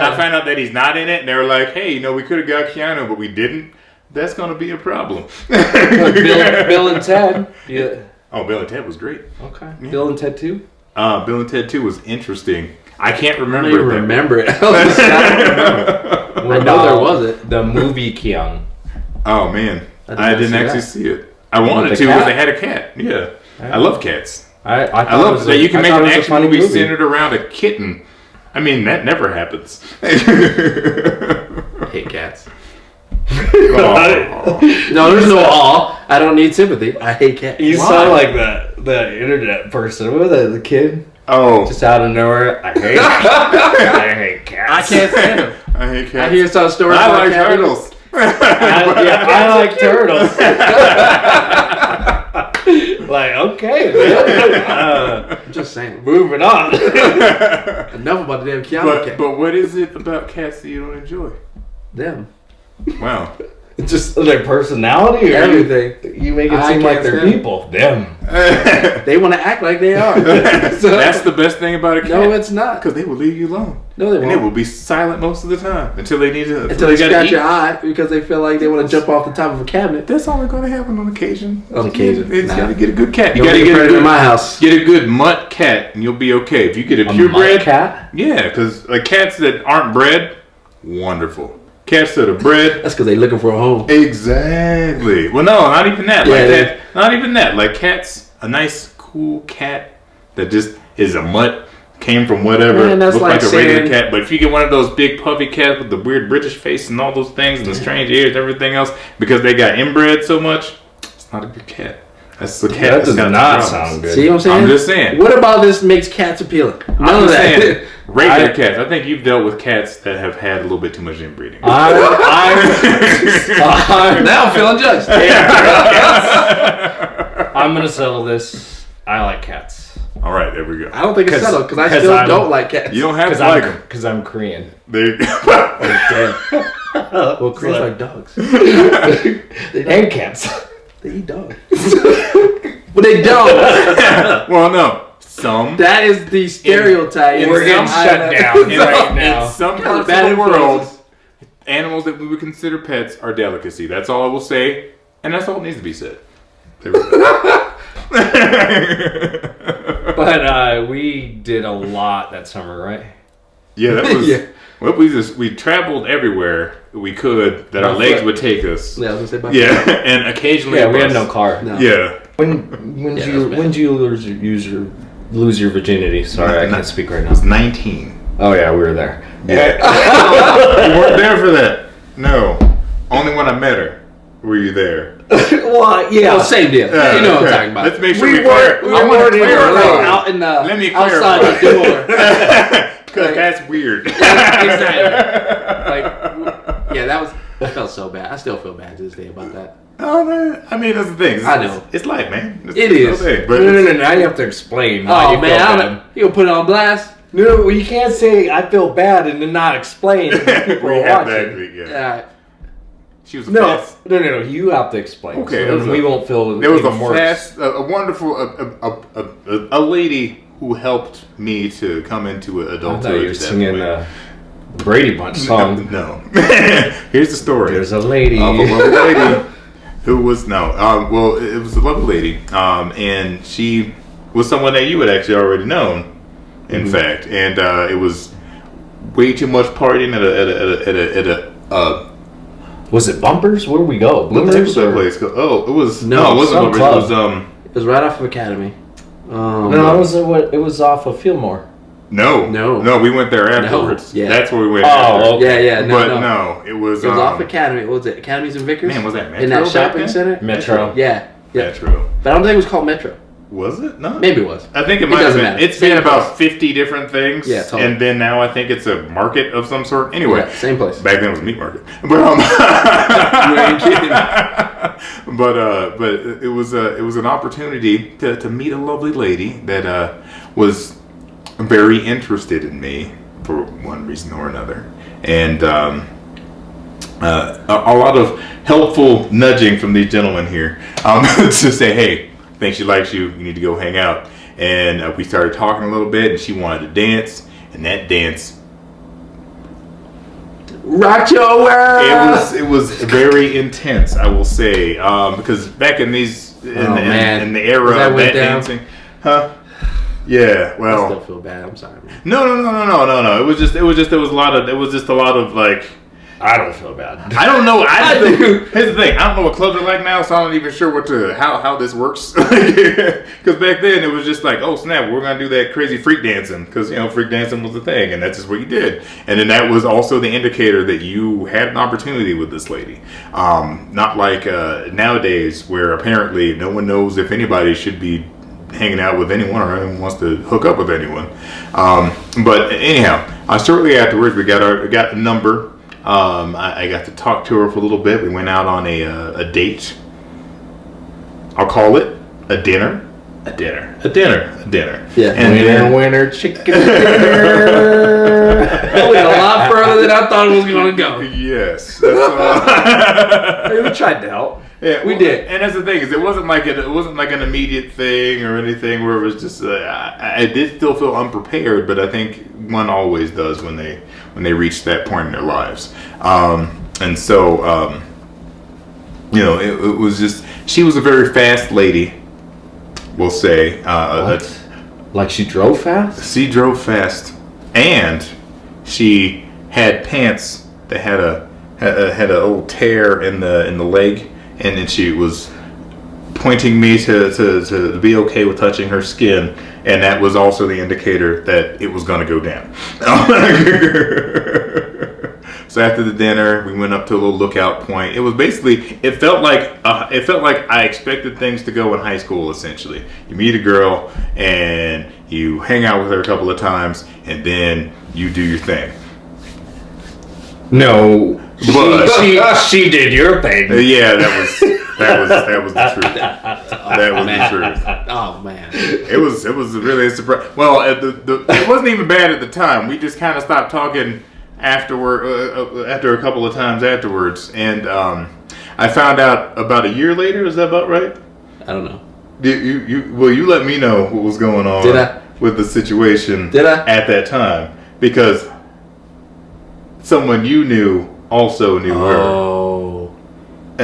S3: your
S2: find out that he's not in it and they're like, hey, we could have got Keanu but we didn't, that's gonna be a problem.
S1: Bill and Ted. Yeah.
S2: Oh, Bill and Ted was great.
S1: Okay. Bill and Ted 2?
S2: Bill and Ted 2 was interesting. I can't
S3: I don't
S2: remember
S3: even
S2: it. that
S3: remember it. I know there was it.
S1: The movie Keanu.
S2: Oh man,
S3: I did
S2: I
S3: not
S2: didn't
S3: see
S2: actually
S3: that.
S2: see it. I wanted
S1: the
S2: to because
S1: cat?
S2: they had a cat. Yeah, I love cats.
S1: I
S2: I love that you can make an action movie centered around a kitten. I mean, that never happens.
S3: I hate cats.
S2: Oh.
S3: No, there's no awe. I don't need sympathy. I hate cats.
S1: You
S2: Why?
S1: sound like the internet person. Remember the kid?
S2: Oh,
S1: Just out of nowhere. I hate cats.
S3: I can't stand them.
S2: I hate
S3: I
S2: cats.
S3: hear some stories
S2: I
S3: about
S2: like
S3: cats.
S2: turtles.
S1: I like turtles. Like, okay, man.
S3: I'm just saying.
S1: Moving on.
S3: Enough about the damn Keanu cat.
S2: But what is it about cats that you don't enjoy?
S3: Them.
S2: Wow.
S1: Just their personality or
S3: Everything.
S1: You make it
S3: I
S1: seem like
S3: can't
S1: they're
S3: stand
S1: people. Them.
S3: They want to act like they are.
S2: That's the best thing about a cat.
S3: No, it's not.
S2: Because they will leave you alone.
S3: No, they
S2: And they
S3: won't.
S2: will be silent most of the time until they need to.
S3: Until they
S2: gotta
S3: scratch
S2: eat.
S3: your eye because they feel like they want to jump off the top of a cabinet.
S2: That's only going to happen on occasion.
S3: On occasion.
S2: You
S3: Nah.
S2: got to get a good cat. You
S3: Don't
S2: got to
S3: be a
S2: get a
S3: predator in
S2: good
S3: my house.
S2: Get a good mutt cat, and you'll be okay. If you get a
S1: A
S2: purebred
S1: mutt cat?
S2: yeah, because like cats that aren't bred, wonderful. Cats that are bred.
S3: That's because they looking for a home.
S2: Exactly. Well, no, not even that.
S3: Yeah,
S2: Like
S3: yeah.
S2: that. Not even that. Like cats, a nice, cool cat that just is a mutt, came from whatever.
S3: Man, that's
S2: look
S3: like
S2: a regular
S3: saying-
S2: cat. But if you get one of those big puffy cats with the weird British face and all those things and the strange ears and everything else, because they got inbred so much, it's not a good cat. That's the cat.
S1: That
S2: that's
S1: does
S2: got
S1: not
S2: problems.
S1: sound good.
S3: See what I'm saying?
S2: I'm just saying.
S3: What about this makes cats appealing? None
S2: I'm
S3: of
S2: just
S3: that.
S2: saying. Regular cats. I think you've dealt with cats that have had a little bit too much inbreeding.
S1: I'm
S3: Now I'm feeling judged.
S1: I'm gonna settle this. I like cats.
S2: All right, there we go.
S3: I don't think it's
S1: 'Cause-
S3: settled because I
S1: 'cause
S3: still
S1: I'm-
S3: don't like cats.
S2: You don't have
S1: Because
S2: to like them.
S1: I'm Korean.
S2: They,
S3: Damn. Well, Koreans like dogs.
S1: And cats.
S3: They eat dogs. But they don't.
S2: well, no. Some.
S3: That is the stereotype.
S1: We're getting shut down right now.
S2: In some
S3: Kinda
S2: parts
S3: bad
S2: of the world,
S3: influences.
S2: animals that we would consider pets are delicacy. That's all I will say, and that's all that needs to be said. There we go.
S1: But we did a lot that summer, right?
S2: Yeah, that was.
S3: Yeah.
S2: Well, we traveled everywhere we could that our
S3: By
S2: legs
S3: foot.
S2: would take us.
S3: Yeah, I was gonna say by
S2: Yeah, and occasionally.
S1: Yeah,
S2: a
S1: we had
S2: bus.
S1: no car.
S3: No.
S2: Yeah.
S1: When
S3: Yeah,
S1: did
S3: that's bad.
S1: when did you lose your virginity? Sorry, I can't speak right
S2: I
S1: now.
S2: was 19.
S1: Oh yeah, we were there.
S2: Yeah. You weren't there for that. No. Only when I met her were you there.
S1: Well, yeah.
S3: Well, same deal.
S2: Yeah,
S3: You know what I'm
S2: okay.
S3: talking about.
S2: Let's make sure
S1: We
S2: we
S1: weren't-
S2: clarify.
S1: we
S2: I wanna
S1: weren't in
S2: clarify.
S1: the
S3: out in the
S2: Let me
S3: outside
S2: clarify.
S3: the door.
S2: Because that's weird.
S3: Exactly. Like, yeah, that was. I felt so bad. I still feel bad to this day about that.
S2: Oh man, I mean that's the thing.
S3: I know.
S2: It's life, man. It's,
S3: It
S2: it's
S3: is.
S2: okay, but
S1: No. Now you have to explain. why
S3: Oh
S1: you
S3: man,
S1: felt
S3: I
S1: bad.
S3: don't, you gonna put it on blast?
S1: No, you can't say I feel bad and then not explain. When people
S2: we
S1: are
S2: have
S1: watching.
S2: that. Yeah.
S3: Yeah.
S2: She was a
S1: No,
S2: fast.
S1: no. You have to explain.
S2: Okay,
S1: so
S2: it was
S1: we
S2: a-
S1: won't feel.
S2: There was a
S1: even worse.
S2: fast, a wonderful, a lady who helped me to come into
S1: I
S2: adulthood.
S1: thought you were
S2: at that
S1: singing
S2: point.
S1: Brady Bunch song.
S2: No. Here's the story.
S1: There's a lady.
S2: Of a lovely lady who was well, it was a lovely lady, and she was someone that you had actually already known, in fact, and it was way too much partying at a
S1: Was it Bumpers? Where did we go?
S2: what the heck
S1: Bloomers
S2: was that
S1: or-
S2: place called? Oh, it was
S3: No,
S2: it wasn't
S1: some
S2: Bumpers,
S1: club.
S2: it was
S3: It was right off of Academy.
S1: No, it was off of Fillmore.
S2: no, we went there afterwards.
S3: yeah.
S2: That's where we went.
S1: Oh,
S2: after.
S1: okay.
S3: Yeah, no,
S2: but
S3: no.
S2: no, it was
S3: It was off Academy. What was it? Academy's in Vickers?
S2: Man, was that Metro
S3: in that
S2: back
S3: shopping
S2: then?
S3: center?
S1: Metro.
S3: Yeah.
S2: Metro.
S3: But I don't think it was called Metro.
S2: Was it? No.
S3: Maybe it was.
S2: I think it
S3: It
S2: might have
S3: doesn't
S2: been.
S3: matter.
S2: It's been
S3: Same
S2: about
S3: place.
S2: 50 different things.
S3: Yeah, totally.
S2: And then now I think it's a market of some sort. Anyway,
S3: Yeah, same place.
S2: back then it was a meat market. But
S3: You ain't kidding.
S2: but it was an opportunity to meet a lovely lady that was very interested in me for one reason or another, and a lot of helpful nudging from these gentlemen here to say, hey, I think she likes you. You need to go hang out. And we started talking a little bit, and she wanted to dance, and that dance.
S3: Rock your world.
S2: It was very intense, I will say, because back in these in the era
S3: Was that
S2: of
S3: went
S2: that
S3: down?
S2: dancing, huh? Yeah,
S3: I
S2: well,
S3: still feel bad. I'm sorry, man.
S2: no. It was just a lot of like,
S1: I don't feel bad.
S2: I don't know. Here's the thing. I don't know what clubs are like now, so I'm not even sure how this works. Because back then it was just like, oh snap, we're gonna do that crazy freak dancing, because freak dancing was the thing, and that's just what you did. And then that was also the indicator that you had an opportunity with this lady. Not like nowadays, where apparently no one knows if anybody should be hanging out with anyone or anyone wants to hook up with anyone. But anyhow, shortly afterwards we got a number. I got to talk to her for a little bit. We went out on a date. I'll call it a dinner. A dinner.
S3: Yeah.
S2: And
S1: Winner, chicken dinner.
S3: That went a lot further than I thought it was gonna go.
S2: yes. That's,
S1: Hey, we tried to help.
S2: yeah,
S3: We did.
S2: And that's the thing, is it wasn't like an immediate thing or anything where it was just I did still feel unprepared, but I think one always does when they reach that point in their lives. And so it was just, she was a very fast lady, we'll say.
S1: What? Like she drove fast?
S2: She drove fast, and she had pants that had a old tear in the leg, and then she was pointing me to be okay with touching her skin, and that was also the indicator that it was going to go down. So after the dinner, we went up to a little lookout point. It was basically, it felt like I expected things to go in high school. Essentially, you meet a girl and you hang out with her a couple of times, and then you do your thing.
S1: No,
S2: but
S1: she did your thing.
S2: Yeah, that was the truth. That was the truth.
S3: Oh man,
S2: it was really a surprise. Well, it wasn't even bad at the time. We just kind of stopped talking after a couple of times afterwards, and I found out about a year later. Is that about right?
S3: I don't know.
S2: You let me know what was going on.
S3: Did I?
S2: With the situation?
S3: Did I?
S2: At that time, because someone you knew also knew her,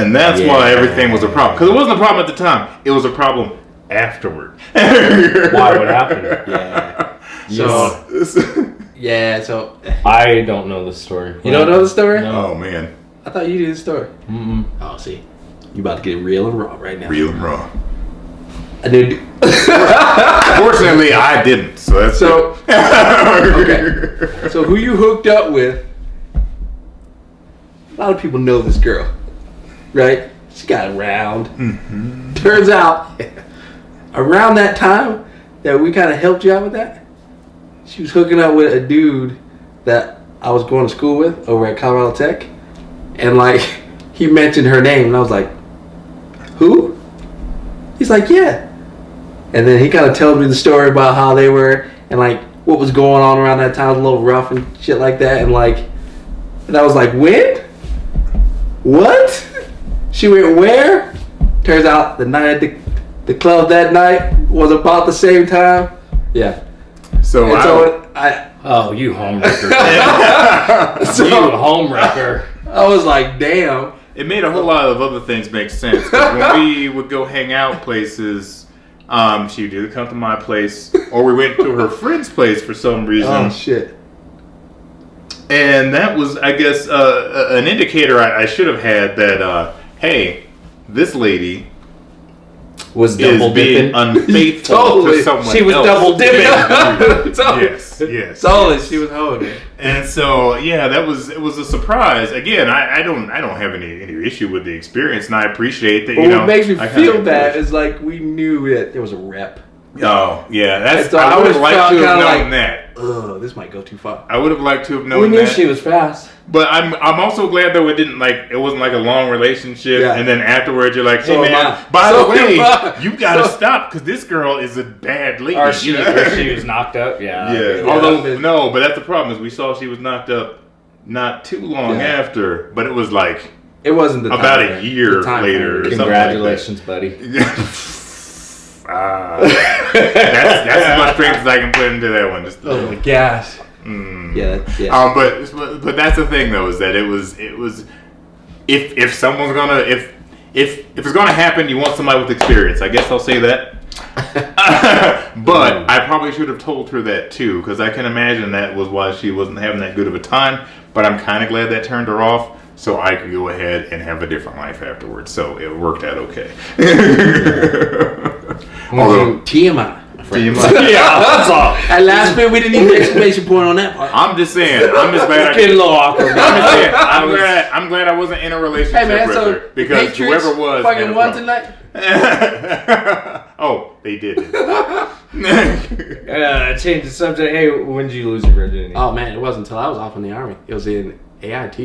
S2: and that's why everything was a problem. Because it wasn't a problem at the time; it was a problem afterward.
S1: Why? What happened?
S3: Yeah. So
S1: I don't know the story.
S3: You don't know the story?
S2: No. Oh man,
S3: I thought you knew the story.
S1: Mm-mm.
S3: Oh, see, you about to get real and raw right now.
S2: Real and raw.
S3: I did.
S2: Fortunately, I didn't. So that's
S3: okay. So who you hooked up with? A lot of people know this girl, right? She got around.
S2: Mm-hmm.
S3: Turns out, around that time that we kind of helped you out with that, she was hooking up with a dude that I was going to school with over at Colorado Tech, and like he mentioned her name, and I was like, "Who?" He's like, "Yeah." And then he kind of told me the story about how they were and like what was going on around that time, a little rough and shit like that, and I was like, "When? What?" She went where? Turns out the night at the club that night was about the same time. Yeah.
S2: So
S1: oh, you homewrecker.
S2: So
S1: you homewrecker.
S3: I was like, damn.
S2: It made a whole lot of other things make sense. 'Cause when we would go hang out places, she would either come to my place or we went to her friend's place for some reason.
S3: Oh shit.
S2: And that was, I guess, an indicator I should have had that, hey, this lady
S1: was double
S2: being
S1: dipping.
S2: unfaithful
S3: Totally.
S2: to someone
S1: She was
S2: else.
S1: double dipping.
S2: Yes.
S3: Totally, she was holding it.
S2: And so, yeah, it was a surprise. Again, I don't have any issue with the experience, and I appreciate that.
S3: But what makes me feel bad is like we knew that there was a rep.
S2: Oh, yeah,
S3: So
S2: I would have
S3: always
S2: liked to
S3: felt
S2: have
S3: kinda
S2: known that.
S3: Ugh, this might go too far.
S2: I would have liked to have known
S1: We knew
S2: that.
S1: she was fast.
S2: But I'm also glad though it wasn't like a long relationship,
S3: Yeah.
S2: and then afterwards you're like, hey
S3: So am
S2: man,
S3: I.
S2: by
S3: So
S2: the way,
S3: am I.
S2: you gotta stop because this girl is a bad lady.
S1: Or she was knocked up. Yeah.
S2: Yeah.
S3: Yeah.
S2: Although no, but that's the problem is we saw she was knocked up not too long after, but it was like
S3: It wasn't the
S2: about
S3: time
S2: a
S3: frame.
S2: year
S3: The time
S2: later.
S3: frame.
S2: Or something like that.
S1: Congratulations, buddy.
S2: That's as much strength as I can put into that one. Just
S3: Oh my gosh. Yeah.
S2: but that's the thing though, is that it was if someone's gonna if it's gonna happen, you want somebody with experience. I guess I'll say that. But I probably should have told her that too, because I can imagine that was why she wasn't having that good of a time. But I'm kind of glad that turned her off, so I could go ahead and have a different life afterwards. So it worked out okay. Although
S3: TMI.
S2: yeah, that's all.
S3: At last bit, we didn't need the exclamation point on that part.
S2: I'm just saying. I'm just glad.
S1: It's getting a little awkward.
S2: I'm just saying. I'm glad I wasn't in a relationship
S3: Hey man,
S2: with
S3: so
S2: her, because
S3: Patriots
S2: whoever was
S3: fucking
S2: had a
S3: won
S2: problem.
S3: tonight.
S2: Oh, they did.
S1: Change the subject. Hey, when did you lose your virginity?
S3: Oh man, it wasn't until I was off in the army. It was in AIT.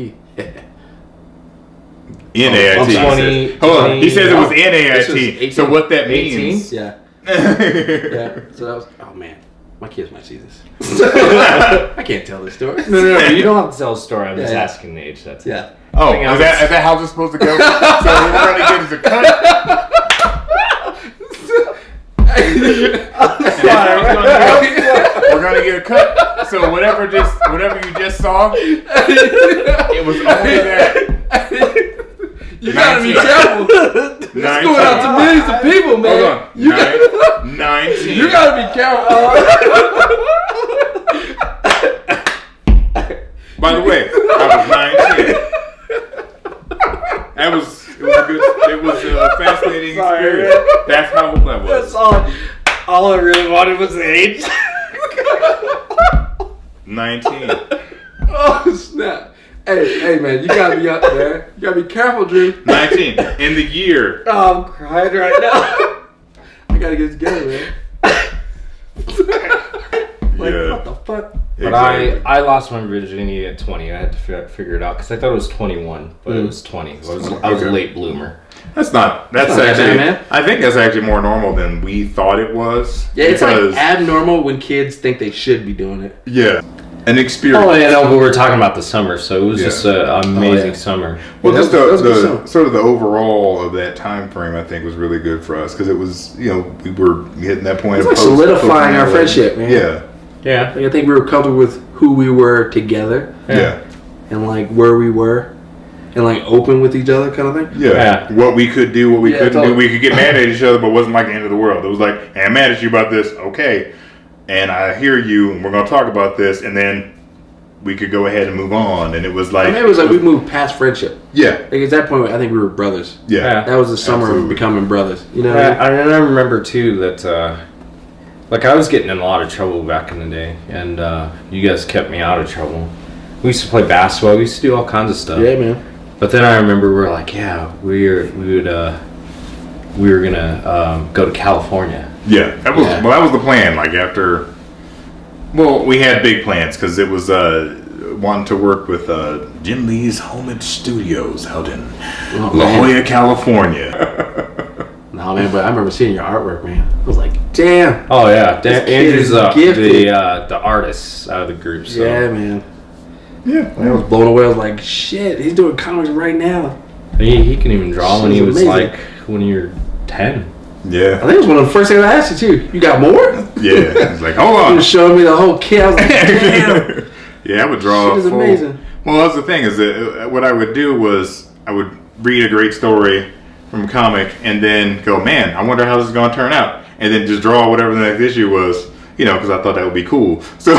S2: In AIT.
S1: I'm
S2: he says.
S1: 20,
S2: Hold on. He says it was in
S3: This was
S2: AIT.
S3: 18.
S2: So what that
S1: 18?
S2: means?
S3: Yeah. Yeah. So that was. Oh man, my kids might see this. I can't tell this story.
S1: No. You don't have to tell a story. I'm just
S3: Yeah.
S1: asking the age. That's it.
S3: Yeah.
S2: Oh, is that how this is supposed to go? So what we're gonna get is a cut. We're gonna get a cut. So whatever you just saw, it was only that.
S3: You gotta be
S2: 19.
S3: careful. It's
S2: 19.
S3: going out to millions of people, man.
S2: Hold on.
S3: You gotta,
S2: 19.
S3: you gotta be careful.
S2: By the way, I was 19. serious. That's how old I was.
S1: That's all I really wanted was the age.
S2: 19.
S3: Oh snap! Hey man, you gotta be up there. You gotta be careful, Drew.
S2: 19 in the year.
S1: Oh, I'm crying right now.
S3: I gotta get it together, man. Like,
S2: Yeah.
S3: what the fuck?
S1: But
S2: Exactly.
S1: I lost my virginity at 20. I had to figure it out because I thought it was 21, but it was 20. I was a
S2: Okay.
S1: late bloomer.
S2: That's not
S3: not that
S2: actually.
S3: bad, man.
S2: I think that's actually more normal than we thought it was.
S3: Yeah, it's like
S2: because-
S3: abnormal when kids think they should be doing it.
S2: yeah, an experience.
S1: Oh, yeah, no, but we were talking about the summer, so it was
S2: Yeah.
S1: just an amazing
S3: yeah.
S1: summer.
S2: Well,
S3: Yeah,
S2: just
S3: that was a good
S2: the
S3: song.
S2: sort of the overall of that time frame, I think, was really good for us because it was, we were hitting that point.
S3: It's
S2: of
S3: like solidifying our
S2: post-9/11.
S3: friendship, man.
S2: Yeah,
S1: Yeah.
S3: Like, I think we were comfortable with who we were together
S2: yeah,
S3: and like where we were and like open with each other kind of thing.
S2: yeah.
S1: Yeah.
S2: What we could do, what we
S3: Yeah,
S2: couldn't
S3: totally.
S2: do. We could get mad at each other, but it wasn't like the end of the world. It was like, hey, I'm mad at you about this. Okay, and I hear you, and we're gonna talk about this, and then we could go ahead and move on. And it was like,
S3: I mean, it was like we moved past friendship.
S2: yeah,
S3: Like at that point, I think we were brothers.
S2: yeah.
S3: That was the summer
S2: Absolutely.
S3: of becoming brothers. You know what I mean?
S1: And I remember too that, like, I was getting in a lot of trouble back in the day, and you guys kept me out of trouble. We used to play basketball. We used to do all kinds of stuff.
S3: Yeah, man.
S1: But then I remember we were like, yeah, we were gonna go to California.
S2: Yeah, that was
S3: Yeah.
S2: well. That was the plan. Like after, well, we had big plans because it was wanting to work with Jim Lee's Homage Studios out in
S3: Oh,
S2: La
S3: man.
S2: Jolla, California.
S3: No, man, but I remember seeing your artwork, man. I was like, damn.
S1: Oh yeah,
S3: This kid
S1: Andrew's
S3: is gifted.
S1: the artist out of the group. So.
S3: Yeah, man.
S2: Yeah,
S3: I was blown away. I was like, shit, he's doing comics right now.
S1: He can even draw when he
S3: She's
S1: was
S3: amazing.
S1: like when you were 10.
S3: I
S2: yeah,
S3: think it was one of the first things I asked you, too. You got more?
S2: yeah. It's like, hold
S3: You
S2: on.
S3: was showing me the whole kit. I was like, damn.
S2: Yeah, I would draw.
S3: Shit is
S2: a full,
S3: amazing.
S2: Well, that's the thing is that what I would do was I would read a great story from a comic and then go, man, I wonder how this is going to turn out, and then just draw whatever the next issue was, because I thought that would be cool. So,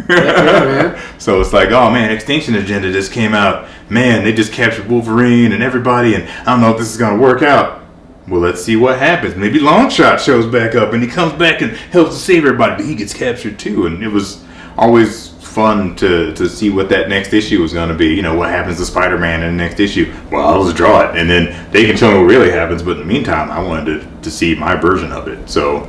S3: man.
S2: so it's like, oh man, Extinction Agenda just came out. Man, they just captured Wolverine and everybody, and I don't know if this is going to work out. Well, let's see what happens. Maybe Longshot shows back up and he comes back and helps to save everybody, but he gets captured too. And it was always fun to see what that next issue was going to be. What happens to Spider-Man in the next issue. Well, I'll just draw it, and then they can tell me what really happens. But in the meantime, I wanted to see my version of it. So,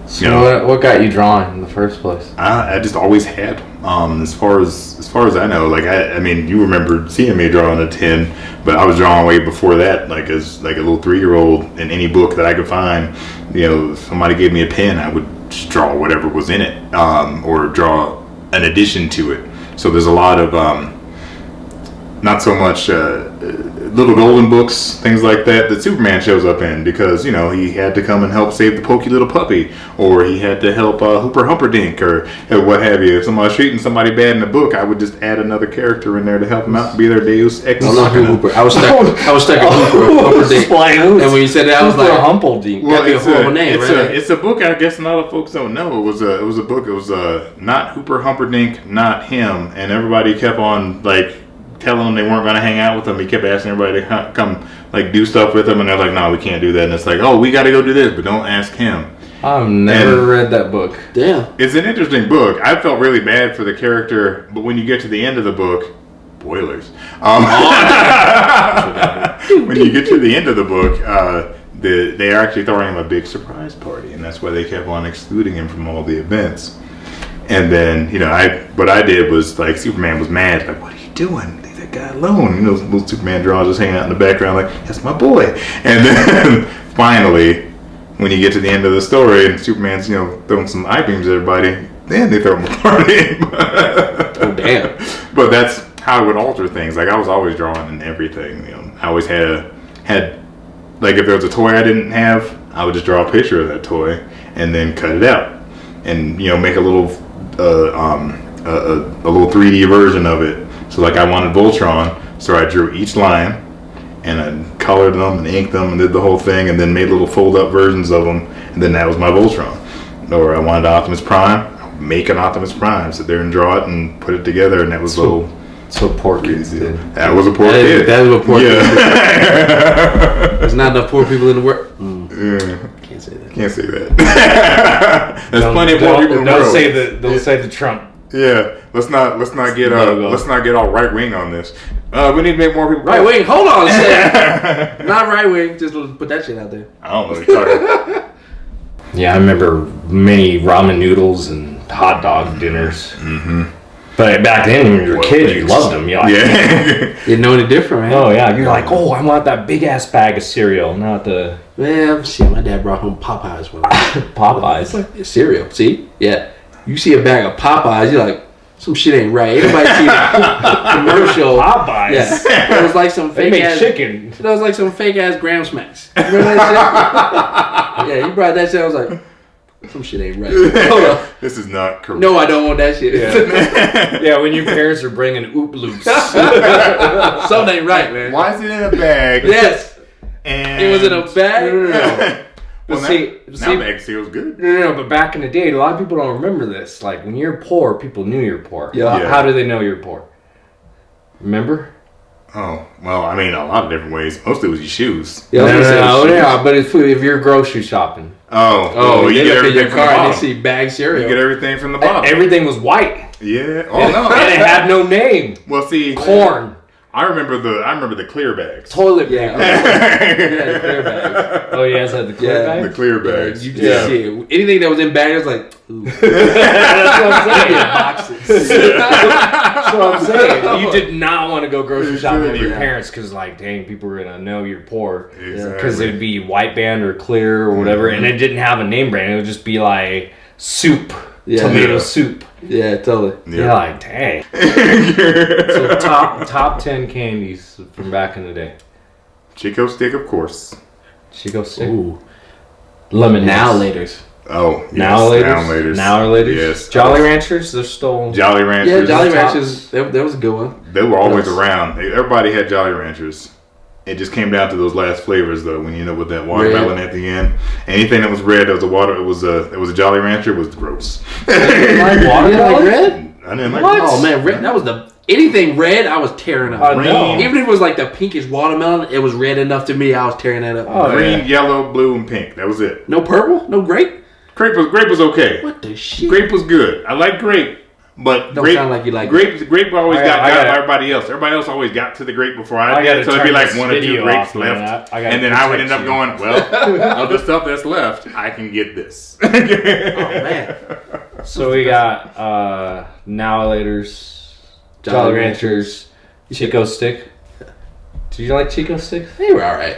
S1: So what got you drawing in the first place?
S2: I just always had. As far as I know, like I mean, you remember seeing me drawing a 10, but I was drawing way before that. Like as like a little 3-year-old in any book that I could find. If somebody gave me a pen, I would just draw whatever was in it, or draw an addition to it. So there's a lot of not so much little golden books, things like that Superman shows up in because he had to come and help save the pokey little puppy, or he had to help Hooper Humperdinck, or what have you. If somebody's treating somebody bad in the book, I would just add another character in there to help them out and be their Deus Ex
S3: I'm not
S2: Machina.
S3: Hooper. I was stuck at Hooper Dick. And when you said that, I was like,
S1: Humperdinck.
S2: Well,
S3: That'd be a horrible name, right?
S2: it's a book. I guess a lot of folks don't know. It was a book. It was not Hooper Humperdinck, not him, and everybody kept on like telling them they weren't going to hang out with him. He kept asking everybody to come like do stuff with him, and they're like, "No, we can't do that." And it's like, "Oh, we got to go do this, but don't ask him."
S1: I've never
S2: And-
S1: read that book.
S3: damn.
S2: It's an interesting book. I felt really bad for the character, but when you get to the end of the book, spoilers. When you get to the end of the book, they are actually throwing him a big surprise party, and that's why they kept on excluding him from all the events. And then, what I did was like Superman was mad, like, "What are you doing? Leave that guy alone." Little Superman drawing just hanging out in the background, like, "That's my boy." And then finally, when you get to the end of the story and Superman's throwing some eye beams at everybody, then they throw him a party.
S3: Oh, damn.
S2: But that's how I would alter things. Like I was always drawing in everything. I always had like if there was a toy I didn't have, I would just draw a picture of that toy and then cut it out and make a little a little 3D version of it. So like I wanted Voltron, so I drew each line and I colored them and inked them and did the whole thing and then made little fold up versions of them, and then that was my Voltron. Or I wanted Optimus Prime, make an Optimus Prime, sit there and draw it and put it together, and that was the whole
S1: That's what poor kids did.
S2: That was a poor kid.
S3: That is what poor kids did.
S2: Yeah.
S3: There's not enough poor people in the world.
S2: Yeah.
S3: Can't say that.
S2: Can't say that. There's plenty of poor people in the world.
S1: Don't say the Trump.
S2: Yeah, let's not get all right wing on this. We need to make more people
S3: Right wing. Hold on a second. Not right wing. Just put that shit out there.
S2: I don't know what you're talking about.
S1: Yeah, I remember many ramen noodles and hot dog dinners. Mm-hmm. But back then, when you were a kid, you loved them. You're like,
S2: Yeah.
S3: You know any different, man?
S1: oh yeah, you're like, oh, I want that big ass bag of cereal, not the
S3: Man, shit, my dad brought home Popeyes one day.
S1: Popeyes.
S3: It's cereal. See? Yeah. You see a bag of Popeyes, you're like, some shit ain't right. Anybody see that commercial?
S1: Popeyes.
S3: Yeah. It was like some
S1: They
S3: fake
S1: make
S3: ass
S1: chicken.
S3: It was like some fake ass Graham Smacks. Remember that shit? Yeah, you brought that shit. I was like, some shit ain't right. Hold on.
S2: This is not correct.
S3: No, I don't want that shit.
S1: Yeah, yeah, when your parents are bringing Oop Loops.
S3: Something ain't right, man.
S2: Why is it in a bag?
S3: Yes.
S2: And
S3: It was in a bag?
S1: No.
S2: Well,
S1: But
S2: now bag cereal's good.
S1: No, but back in the day, a lot of people don't remember this. Like, when you're poor, people knew you're poor.
S3: Yeah.
S1: How do they know you're poor? Remember?
S2: Oh, well, I mean, a lot of different ways. Mostly it was your shoes.
S3: Yeah, I was gonna say shoes.
S1: yeah, but if you're grocery shopping.
S2: Oh,
S3: you
S2: you get
S3: look at your
S2: everything from the
S3: car and
S2: bottom.
S3: you see bag cereal.
S2: You get everything from the bottom.
S1: Everything was white.
S2: Yeah. Oh,
S1: And
S2: no.
S1: it had no name.
S2: Well, see,
S1: Corn.
S2: I remember the clear bags.
S1: Toilet
S3: Yeah.
S1: paper.
S3: Yeah, the clear bags.
S1: Oh, you guys had the clear
S3: Yeah.
S2: The
S1: bag?
S2: clear
S3: Yeah,
S2: bags.
S3: you just see it. Anything that was in bags, was like, ooh.
S1: That's what I'm saying.
S3: Boxes.
S1: That's what I'm saying. You did not want to go grocery shopping with your
S3: Yeah.
S1: parents because, like, dang, people were going to know you're poor.
S2: Exactly.
S1: Because it would be white band or clear or whatever. And it didn't have a name brand. It would just be like soup.
S3: Yeah.
S1: Tomato
S2: Yeah.
S1: soup.
S3: Yeah, totally.
S1: You're like, dang. So top 10 candies from back in the day.
S2: Chico stick, of course.
S1: Chico stick.
S3: Ooh.
S1: Lemon
S3: Now
S1: Nips.
S3: laters.
S2: Oh, yes.
S1: Now laters.
S2: Now laters.
S1: Now laters.
S2: Yes.
S1: Jolly Ranchers. They're still.
S2: Jolly Ranchers.
S3: Yeah, Jolly
S1: Tops.
S3: Ranchers. That was a good one.
S2: They were always
S3: Yes.
S2: around. Everybody had Jolly Ranchers. It just came down to those last flavors, though. When you know with that watermelon at the end, anything that was red, that was a water. It was a Jolly Rancher. Was gross.
S1: Like
S3: You
S1: watermelon?
S3: didn't like red?
S2: I didn't like
S1: What?
S3: Oh man, red. That was the anything red. I was tearing up.
S1: I know.
S3: Even if it was like the pinkish watermelon, it was red enough to me. I was tearing that up.
S1: Oh,
S2: green,
S1: yeah.
S2: yellow, blue, and pink. That was it.
S3: No purple. No grape.
S2: Grape was okay.
S3: What the shit?
S2: Grape was good. I like grape, but
S3: Don't
S2: grape
S3: sound like you like
S2: grape always
S1: I
S2: got
S1: got
S2: by
S1: it.
S2: everybody else. Everybody else always got to the grape before I
S1: I gotta
S2: did. So it'd be
S1: turn
S2: like
S1: this
S2: one or two
S1: video
S2: grapes
S1: off, man.
S2: left,
S1: I gotta
S2: and then I would
S1: protect
S2: end up
S1: you.
S2: going, well, of the stuff that's left, I can get this.
S3: Oh man.
S1: So we got Now Laters, Jolly Ranchers, Chico Stick. Did you like Chico Sticks?
S3: They were all right.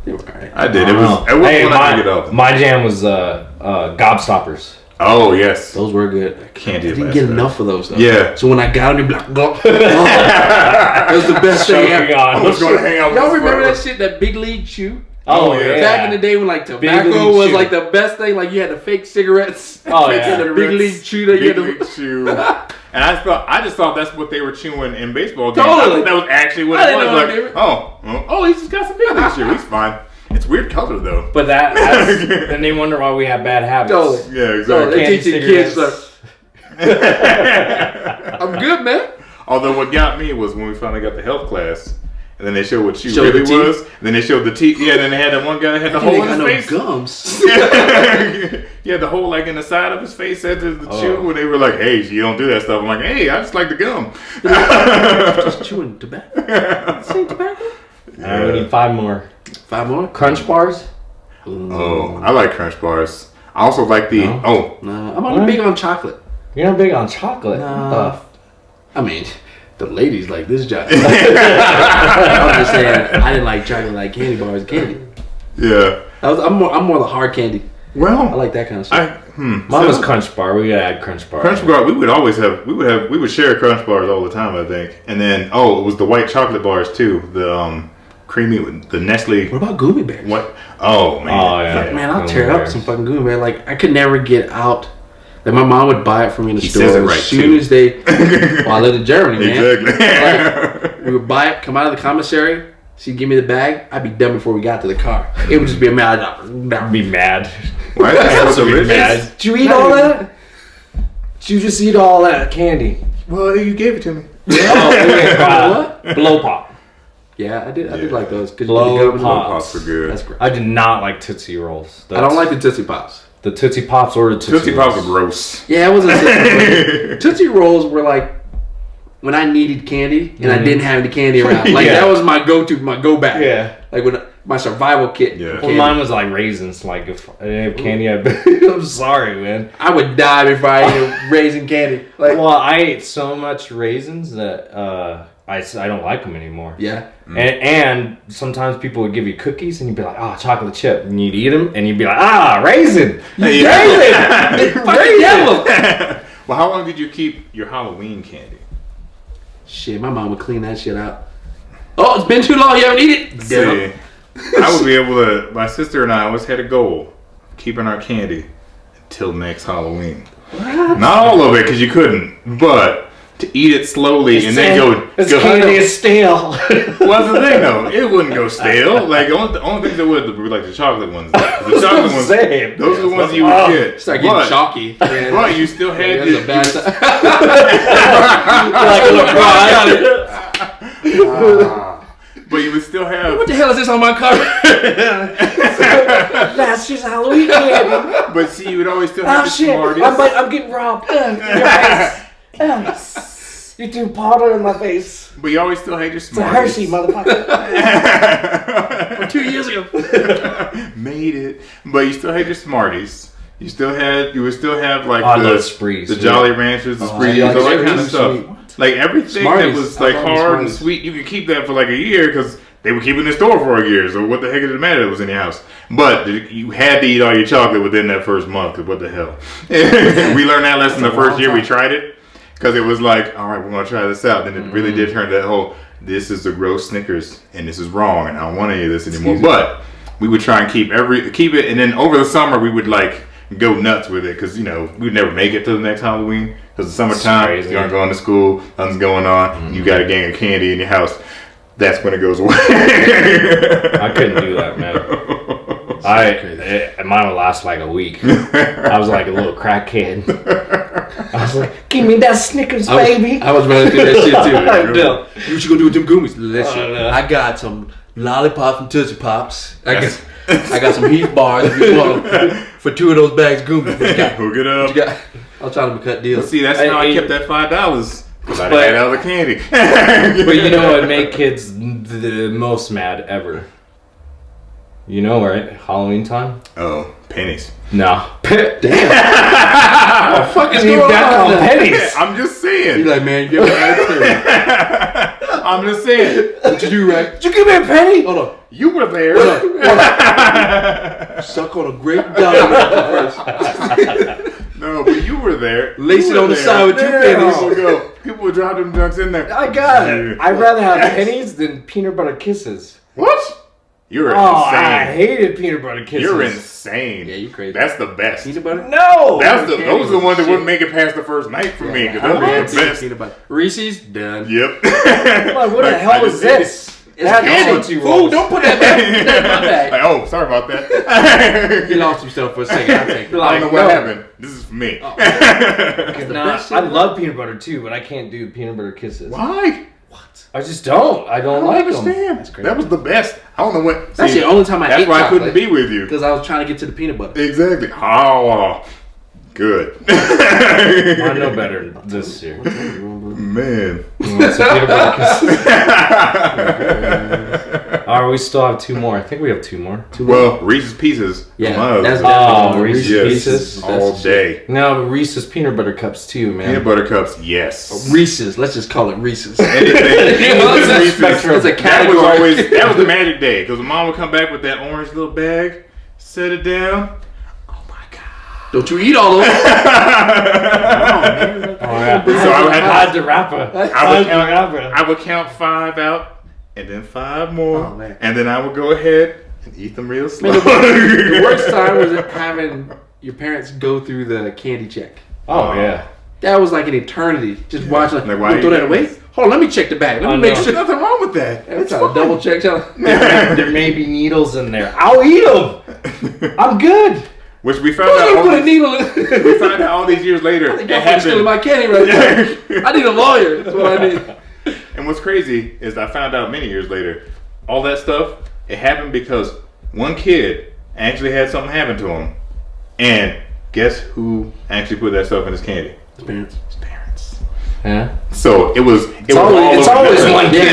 S3: They were all right.
S2: I did.
S1: I
S2: It
S1: don't
S2: was.
S1: know.
S2: It was
S1: Hey,
S2: when I picked it up.
S1: my jam was Gobstoppers.
S2: Oh yes.
S3: Those were good.
S2: Can't
S3: I
S2: do
S3: didn't get enough of those though.
S2: Yeah.
S3: So when I got them, like, go. That was the best thing
S1: Choking
S3: ever.
S1: on.
S2: I was going to hang out.
S3: Y'all
S2: with
S3: remember
S2: this
S3: that shit? That Big League Chew.
S1: Oh,
S2: yeah.
S1: yeah.
S3: Back in the day when like
S1: League
S3: tobacco was
S1: Chew.
S3: like the best thing, like you had the fake cigarettes.
S1: Oh,
S3: Fake
S1: yeah.
S3: the Big League Chew that you
S2: Big
S3: had
S2: League
S3: to.
S2: Chew. And I just thought that's what they were chewing in baseball games.
S3: Totally.
S2: I thought that was actually what
S3: I
S2: it
S3: didn't know
S2: was.
S3: what
S2: Like,
S3: they were-
S2: oh, he's just got some Big League Chew. He's fine. It's weird color though.
S1: But then they wonder why we have bad habits.
S3: Totally.
S2: Yeah,
S3: So
S2: exactly.
S3: they
S1: Candy
S3: teach the kids like,
S1: cigarettes.
S3: I'm good, man.
S2: Although what got me was when we finally got the health class, and then they showed what chew
S3: Showed
S2: really
S3: the teeth?
S2: was. And then they showed the teeth. Yeah, then they had that one guy that had the
S3: They
S2: hole
S3: ain't
S2: in
S3: got
S2: his
S3: no
S2: face.
S3: gums.
S2: Yeah, the hole like in the side of his face said the
S1: Oh.
S2: chew. When they were like, "Hey, you don't do that stuff." I'm like, "Hey, I just like the gum."
S3: Just chewing tobacco. This ain't tobacco.
S1: All right, we need 5 more.
S3: 5 more.
S1: Crunch bars.
S2: Oh, I like Crunch bars. I also like the
S1: No?
S3: Nah, I'm only big on chocolate.
S1: You're not big on chocolate.
S3: Nah. I mean, the ladies like this chocolate. I'm just saying, I didn't like chocolate like candy bars. Candy.
S2: Yeah.
S3: I'm more the hard candy. I
S2: Well,
S3: like that kind of stuff.
S1: Mine was Crunch bar. We gotta add Crunch bar.
S2: Crunch bar. We would share Crunch bars all the time. I think. And then it was the white chocolate bars too. The creamy, the Nestle.
S3: What about gummy bears?
S2: What? Oh man.
S1: Oh yeah.
S3: Fuck, man, I'll
S1: Gummy
S3: tear up
S1: bears.
S3: some fucking gummy bear. Like I could never get out. Like my mom would buy it for me in the
S2: He
S3: store
S2: says it
S3: as
S2: right,
S3: soon
S2: too.
S3: as they. Well, I lived in Germany, man.
S2: Exactly.
S3: We would buy it, come out of the commissary. She'd give me the bag. I'd be done before we got to the car. It would just be a mad.
S1: I'd be mad.
S2: Why is that so delicious?
S1: Did you eat all that? Did you just eat all that candy?
S2: Well, you gave it to me.
S3: What?
S1: Blow pop.
S3: Yeah, I did like those.
S1: Blow
S2: Pops were good.
S3: That's great.
S1: I did not like Tootsie Rolls.
S3: I don't like the Tootsie Pops.
S1: The Tootsie Pops or the
S2: Tootsie Pops were gross.
S3: Yeah, it wasn't Tootsie Rolls were like when I needed candy and I didn't have any candy around. Like that was my go-to, my go-bag.
S1: Yeah.
S3: Like when my survival kit.
S2: Yeah.
S1: Well, mine was like raisins. Like if I didn't have candy, I'm sorry, man.
S3: I would die before I ate a raisin candy. Like,
S1: Well, I ate so much raisins that I don't like them anymore.
S3: yeah.
S1: And sometimes people would give you cookies and you'd be like, oh, chocolate chip. And you'd eat them and you'd be like, raisin. Raisin.
S3: Raisin.
S2: Well, how long did you keep your Halloween candy?
S3: Shit, my mom would clean that shit out. Oh, it's been too long. You haven't eaten it?
S2: See, I would be able to. My sister and I always had a goal, keeping our candy until next Halloween.
S3: What?
S2: Not all of it, because you couldn't, but to eat it slowly and then go.
S1: Candy is stale.
S2: What's the thing though? It wouldn't go stale. Like the only things that would were like the chocolate ones. The chocolate ones.
S1: Saying.
S2: Those are the ones you would get.
S3: Start getting chalky.
S2: But you still had
S3: That's a bad time.
S2: But you would still have.
S3: What the hell is this on my cover?
S1: That's just Halloween candy.
S2: But see, you would always still have the Smarties.
S1: I'm getting robbed. Your face. You threw powder in my face.
S2: But you always still had your
S1: It's a
S2: Smarties.
S1: Hershey, motherfucker.
S3: From 2 years ago.
S2: Made it. But you still had your Smarties. You would still have like
S1: I love Sprees.
S2: the Jolly Ranchers, the Sprees,
S3: yeah,
S2: all that kind of
S3: Sprees,
S2: stuff. Like everything
S3: Smarties.
S2: that was
S3: I
S2: like
S3: love
S2: hard and
S3: Smarties.
S2: sweet, you could keep that for like a year because they would keep it in the store for a year. So what the heck did it matter that was in your house? But you had to eat all your chocolate within that first month. Cause what the hell? We learned that lesson the first year we tried it. Because it was like, all right, we're going to try this out. Then it really did turn that whole, this is the gross Snickers and this is wrong and I don't want any of this anymore. But we would try and keep it. And then over the summer, we would like go nuts with it because, we'd never make it to the next Halloween. Because the summertime, you aren't going to school, nothing's going on. You got a gang of candy in your house. That's when it goes away.
S1: I couldn't do that, man. Mine would last like a week. I was like a little crack kid. I was like, give me that Snickers, baby.
S3: I was running through that shit too.
S1: No.
S3: What you gonna do with them goomies? That shit.
S1: no.
S3: I got some lollipops and Tootsie Pops. I got some Heath bars if you want them, for 2 of those bags of goomies.
S2: Hook it up.
S3: I'll try to cut deals.
S2: See, that's how I kept that $5. Because I had all the candy.
S1: But you know what made kids the most mad ever? You know, right? Halloween time?
S2: Oh, pennies.
S1: No.
S3: Damn.
S1: Oh, fuck is going on? Pennies.
S2: I'm just saying.
S3: You're like, man, you ever had
S2: I'm just saying.
S3: what you do, right?
S1: Did you give me a penny?
S3: Hold on.
S2: You were there.
S3: Suck on a grape dollar first.
S2: No, but you were there.
S3: Lace
S2: You
S3: it
S2: were
S3: on the
S2: there.
S3: side with 2 pennies.
S2: People would drop them dunks in there.
S1: I got it. I'd rather have pennies than peanut butter kisses.
S2: What? You're
S1: I
S2: insane.
S1: hated peanut butter kisses.
S2: You're insane.
S3: Yeah, you crazy.
S2: That's the best.
S3: Peanut butter?
S1: No.
S2: Those are the ones that
S3: Shit.
S2: wouldn't make it past the first night for me. Because those are the best.
S3: Peanut butter. Reese's? Done.
S2: Yep.
S1: Like, what the hell is this?
S3: It's
S1: That's
S3: candy.
S1: Tootsie
S3: Fool,
S1: Rolls.
S3: don't put that back. That's my bag.
S2: Like, oh, sorry about that.
S3: He lost himself for a second. I'll take it.
S2: I don't know what happened. This is for me.
S1: Nah, I love peanut butter too, but I can't do peanut butter kisses.
S2: Why?
S1: I just don't. I don't like them.
S2: That's crazy. That was the best. I don't know what.
S3: That's the only time I
S2: That's
S3: ate
S2: why I
S3: chocolate.
S2: couldn't be with you.
S3: Because I was trying to get to the peanut butter.
S2: Exactly. Oh, good.
S1: I know better this year.
S2: Man.
S1: You want some peanut butter kisses? Alright, we still have 2 more. I think we have 2 more.
S2: Well, Reese's Pieces.
S3: Yeah,
S2: Love.
S3: that's
S1: Oh,
S3: Reese's
S1: Reese's
S3: Pieces.
S2: all day.
S1: No, but Reese's peanut butter cups too, man.
S2: Peanut butter cups, yes.
S3: Reese's. Let's just call it Reese's.
S2: Anything.
S3: You know what I'm saying?
S2: Reese's.
S3: It's a
S2: That was
S3: category.
S2: always that was the magic day because mom would come back with that orange little bag, set it down. Oh my god!
S3: Don't you eat all those.
S1: Oh, yeah.
S2: So I would have
S1: Had the rapper.
S2: I would count 5 out, and then 5 more,
S3: Oh, man.
S2: and then I would go ahead and eat them real slow.
S3: The worst time was having your parents go through the candy check.
S1: Oh, yeah.
S3: That was like an eternity. Just watching.
S2: Like,
S3: Like,
S2: why
S3: throw
S2: you-
S3: that away. Hold on, let me check the bag. Let me
S1: I
S3: make
S1: know.
S3: sure.
S2: There's nothing wrong with that.
S3: I'm
S2: It's
S3: trying to
S2: fine.
S3: double check.
S1: There may be needles in there. I'll eat them. I'm good.
S2: Which we found
S3: Why
S2: out.
S3: you
S2: All
S3: put a
S2: these,
S3: needle in?
S2: we found out all these years later.
S3: I think
S2: It
S3: y'all stealing my
S2: happened.
S3: candy right now. I need a lawyer. That's what I need.
S2: And what's crazy is I found out many years later, all that stuff, it happened because one kid actually had something happen to him. And guess who actually put that stuff in his candy?
S3: His parents.
S2: His parents.
S1: Yeah.
S2: So it was.
S1: It's always one kid.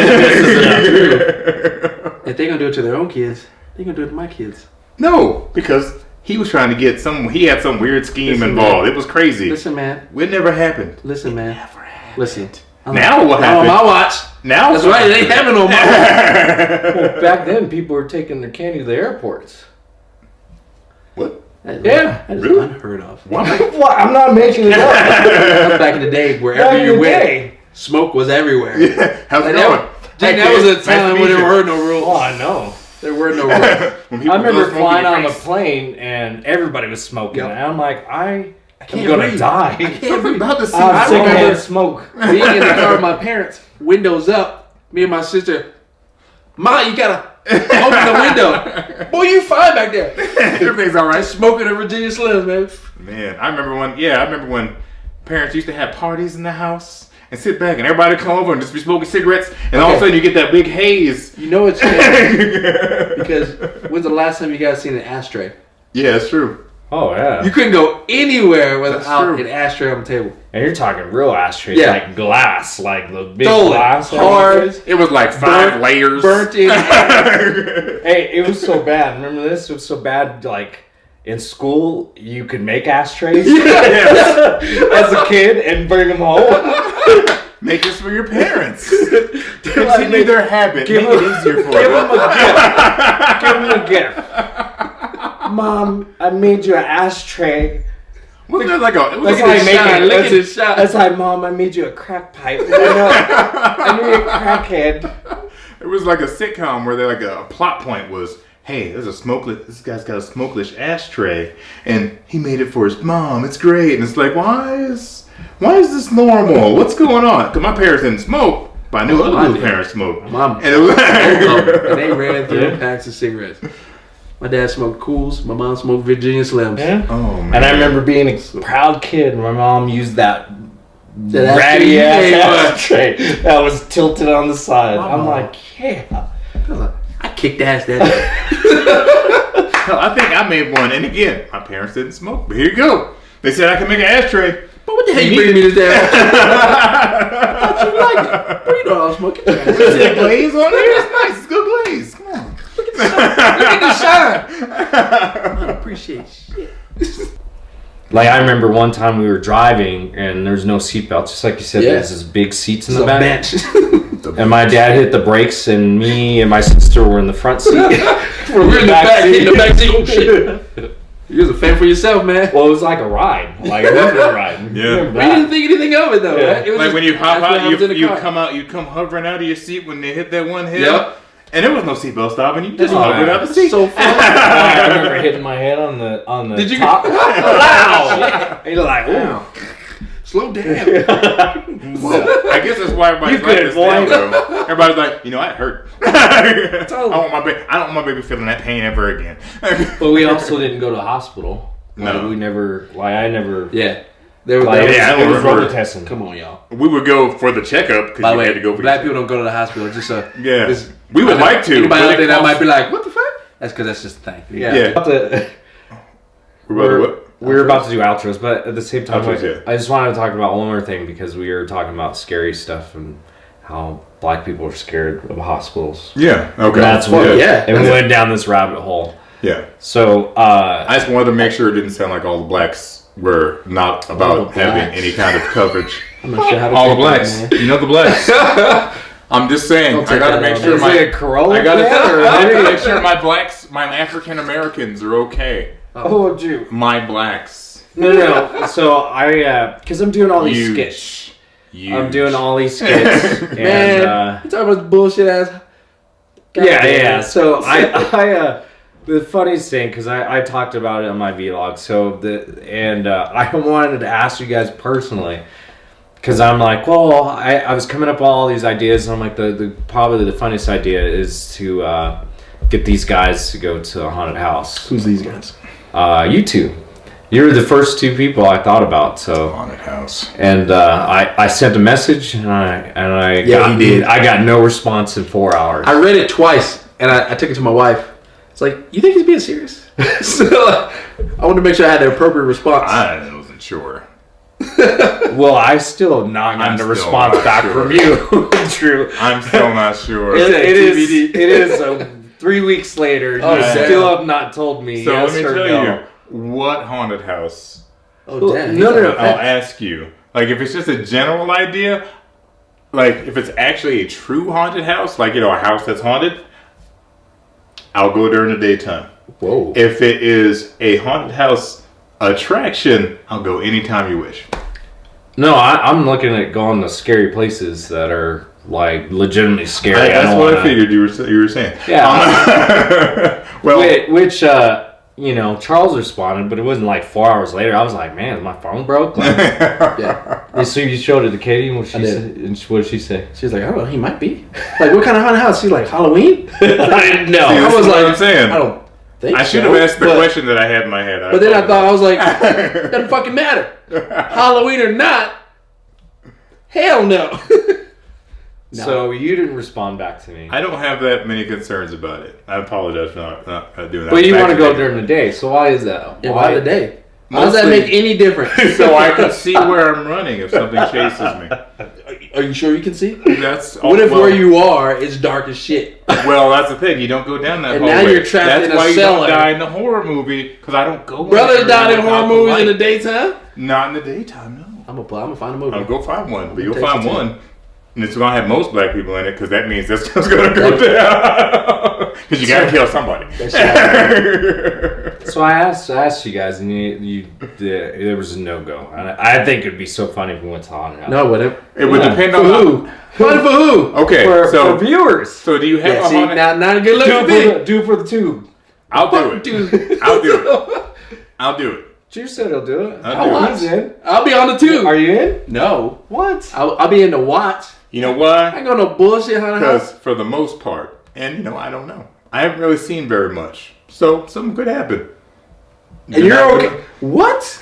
S3: If they're gonna do it to their own kids, they're gonna do it to my kids.
S2: No, because he was trying to get some. He had some weird scheme
S3: Listen,
S2: involved.
S3: man.
S2: It was crazy.
S3: Listen, man.
S2: It never happened.
S3: Listen, man.
S2: Never happened.
S3: Listen.
S2: Now what
S3: Not on
S2: happened?
S3: my watch.
S2: Now
S3: That's right. It ain't happening on my watch.
S1: Well, back then, people were taking their candy to the airports.
S2: What?
S1: Yeah.
S3: That is
S2: Really?
S3: unheard of.
S2: Why?
S1: Well, I'm not making it up.
S3: That was back in the day, wherever
S1: Back in
S3: you
S1: the
S3: went,
S1: day.
S3: smoke was everywhere.
S2: Yeah. How's it
S3: Like,
S2: going?
S3: that was a
S2: Nice
S3: time
S2: to
S3: when
S2: meet
S3: there
S2: you.
S3: were no rules.
S1: Oh, I know.
S3: There were no rules.
S2: When people
S1: I remember
S2: blow smoke in
S1: flying
S2: your
S1: on the
S2: face.
S1: plane and everybody was smoking.
S3: Yep.
S1: And I'm like, I'm
S3: can't
S1: gonna
S3: breathe.
S1: die.
S3: I can't
S2: I'm
S3: breathe.
S2: about to see.
S1: I'm sick
S3: remember-
S1: of smoke.
S3: Being in the car with my parents, windows up, me and my sister, Ma, you gotta open the window. Boy, you fine back there.
S2: Everything's all right.
S3: Smoking a Virginia Slims, man.
S2: Man, I remember when parents used to have parties in the house and sit back and everybody would come over and just be smoking cigarettes and all of a sudden you get that big haze.
S3: You know it's strange because when's the last time you guys seen an ashtray?
S2: Yeah, it's true.
S1: Oh, yeah.
S3: You couldn't go anywhere
S2: That's
S3: without
S2: true.
S3: an ashtray on the table.
S1: And you're talking real ashtrays,
S3: Yeah.
S1: like glass, like the big
S3: Totally.
S1: glass.
S3: Hard.
S2: It was like 5 layers.
S3: Burnt in.
S1: Hey, it was so bad. Remember this? It was so bad, like, in school, you could make ashtrays as a kid and bring them home.
S2: Make this for your parents.
S1: Like,
S2: Continue their habit.
S1: give
S2: Make it
S1: them-
S2: easier for
S1: Give
S2: them.
S1: them a gift. Give them a gift. Mom, I made you an ashtray.
S2: Wasn't there like a? It was
S1: That's
S2: like
S1: like
S2: a
S1: making-
S2: shot.
S3: That's his shot.
S1: That's like, Mom, I made you a crack pipe. I knew you're a crackhead.
S2: It was like a sitcom where they're like a plot point was, hey, there's a smokeless. This guy's got a smokeless ashtray, and he made it for his mom. It's great, and it's like, why is this normal? What's going on? Because my parents didn't smoke, but I knew other
S3: I
S2: people's
S3: did.
S2: parents smoked.
S3: Mom.
S2: And it was
S3: And they ran through
S1: Yeah.
S3: packs of cigarettes. My dad smoked Cools. My mom smoked Virginia Slims.
S1: Yeah.
S2: Oh man!
S1: And I remember being a proud kid. My mom used that
S3: That
S1: ratty
S3: ashtray,
S1: ass ashtray that was tilted on the side.
S3: Wow.
S1: I'm like, yeah.
S3: I kicked ass that day.
S2: Hell, I think I made one, and again, my parents didn't smoke. But here you go. They said I can make an ashtray.
S3: But what the hell you bringing me this damn? I thought you liked it. Bro, you know I was smoking.
S2: Is it glaze on there? It's nice. It's good glaze. Come on.
S3: Look at the shine. I don't appreciate shit.
S1: Like I remember one time we were driving and there's no seatbelt. Just like you said,
S3: Yeah.
S1: there's this big seats in
S3: It's
S1: the
S3: a
S1: back.
S3: bench.
S1: And my dad hit the brakes and me and my sister were in the front seat.
S3: We're in the back, hitting the back seat. Oh, shit. You was a fan for yourself, man.
S1: Well, it was like a ride. Like a moving ride.
S2: Yeah.
S1: Remember
S3: We
S1: that?
S3: didn't think anything of it though.
S1: Yeah.
S3: Right? It was
S2: Like
S3: just-
S2: when you hop
S3: that's what
S2: out,
S3: happens in the
S2: you
S3: car.
S2: come out, you come hovering out of your seat when they hit that one hill.
S3: Yep.
S2: And there was no seatbelt stop, and you just
S1: Oh,
S2: hovered
S1: man.
S2: out the seat.
S3: So fun.
S1: I remember hitting my head on the
S3: Did you-
S1: top. Wow! You're like, ooh.
S3: Slow down.
S2: I guess that's why everybody's
S1: You
S2: like
S1: couldn't
S2: this now,
S1: boy.
S2: though. Everybody's like, it hurt. I don't want my baby feeling that pain ever again.
S1: But we also didn't go to the hospital.
S2: No.
S1: Like, we never. Like I never.
S3: Yeah. There was,
S1: Like,
S3: there was,
S2: yeah, I
S1: it was
S2: remember.
S1: Robitussin.
S3: come on, y'all.
S2: We would go for the checkup because
S3: By the
S2: you
S3: way,
S2: had to go for
S3: black
S2: the
S3: people don't go to the hospital. Just
S2: Yeah.
S3: this-
S2: We would
S3: I know
S2: like to.
S3: Anybody
S2: but
S3: out
S2: it
S3: there that
S2: costs-
S3: might be like, what the fuck? That's because that's just the thing.
S2: Yeah.
S1: About to- We're about to do outros, but at the same time,
S2: Outros, yeah.
S1: I just wanted to talk about one more thing because we were talking about scary stuff and how black people are scared of hospitals.
S2: Yeah. Okay.
S1: And that's what.
S3: yeah.
S1: And we went down this rabbit hole.
S2: Yeah.
S1: So,
S2: I just wanted to make sure it didn't sound like all the blacks were not about
S3: All the
S2: having
S3: blacks.
S2: any kind of coverage.
S3: I'm not sure how to
S2: All the
S3: take that,
S2: blacks.
S3: man.
S2: You know the blacks. I'm just saying.
S3: Don't
S2: I
S3: take
S2: gotta
S3: that
S2: make
S3: on.
S2: sure
S1: is
S2: my
S1: it a Corolla?
S2: I gotta,
S1: can, or
S2: I
S1: what?
S2: gotta make sure my blacks, my African Americans are okay.
S1: Oh, Jew.
S2: My blacks.
S1: No. So because I'm doing all these
S2: Huge.
S1: skits.
S2: Huge.
S1: I'm doing all these skits. and,
S3: Man, you talking about bullshit ass.
S1: Yeah. So the funniest thing, because I talked about it on my vlog. So I wanted to ask you guys personally, because I'm like, well, I was coming up with all these ideas, and I'm like, probably the funniest idea is to get these guys to go to a haunted house.
S3: Who's these guys?
S1: you two. You were the first two people I thought about. So
S2: Haunted house.
S1: And I sent a message and I
S3: Yeah, he did.
S1: I got no response in 4 hours.
S3: I read it twice, and I took it to my wife. It's like, you think he's being serious? So I wanted to make sure I had the appropriate response.
S2: I wasn't sure.
S1: Well, I still have not gotten a
S2: still
S1: response
S2: not
S1: back
S2: sure.
S1: from you. True.
S2: I'm still not sure.
S1: It is 3 weeks later.
S3: Oh,
S1: You
S3: damn.
S1: still have not told me
S2: So
S1: yes
S2: let me
S1: or
S2: tell
S1: no.
S2: you, what haunted house?
S3: Oh, damn.
S1: No.
S2: I'll ask you. Like, if it's just a general idea, like, if it's actually a true haunted house, like, a house that's haunted, I'll go during the daytime.
S3: Whoa.
S2: If it is a haunted house attraction, I'll go anytime you wish.
S1: No, I'm looking at going to scary places that are like legitimately scary.
S2: That's what I figured you were saying.
S1: Yeah.
S2: Well,
S1: which Charles responded, but it wasn't like 4 hours later. I was like, man, my phone broke. Like,
S3: Yeah.
S1: so you showed it to Katie, and what
S3: I did.
S1: said? And what did she say?
S3: She was like, I don't know, he might be. Like, what kind of haunted house? She's like, Halloween?
S1: I didn't know.
S2: See,
S3: I
S2: this
S3: was
S2: is what
S3: like,
S2: I'm saying.
S3: I don't think
S2: I should
S3: so,
S2: have asked the
S3: but-
S2: question that I had in my head.
S3: But then I thought, I was like, doesn't fucking matter. Halloween or not, hell no. No.
S1: So you didn't respond back to me.
S2: I don't have that many concerns about it. I apologize for not doing that.
S1: But you want to go during the day, so why is that?
S3: Yeah, why the day? How does that
S2: Mostly-
S3: make any difference?
S2: So I can see where I'm running if something chases me.
S3: Are you sure you can see?
S2: That's
S3: What if
S2: well,
S3: where you are, it's dark as shit?
S2: Well, that's the thing. You don't go down that
S3: And
S2: hallway.
S3: now you're trapped
S2: that's
S3: in a
S2: why you
S3: cellar.
S2: don't die in the horror movie, because I don't go.
S3: Brothers
S2: there
S3: died in
S2: without
S3: horror
S2: the
S3: movies in the
S2: light.
S3: daytime?
S2: Not in the daytime, no.
S3: I'm gonna find a movie.
S2: I'll go find one, but you'll
S3: Takes
S2: find
S3: you to-
S2: one. And it's going to have most black people in it, because that means that's what's going to go down. Because you got to kill somebody.
S1: So I asked you guys, and there was a no-go. And I think it'd be so funny if we went to haunted house.
S3: No, whatever.
S2: It would depend
S3: For
S2: on
S3: who? Fun for who?
S2: Okay,
S1: For
S2: so
S1: viewers.
S2: so do you have
S3: Yeah,
S2: a
S3: see,
S2: haunted?
S3: not a good look for me.
S1: Do it for the tube.
S2: I'll do it.
S3: Dude.
S2: I'll do it. I'll do it.
S1: Drew said he'll do it.
S2: I'll do it.
S1: He's in.
S3: I'll be on the tube.
S1: Are you in?
S3: No.
S1: What?
S3: I'll be in the watch.
S2: You know
S3: I
S2: why?
S3: ain't going no bullshit haunted
S2: Because
S3: house.
S2: for the most part, and I don't know. I haven't really seen very much, so something could happen.
S3: And you're okay. What?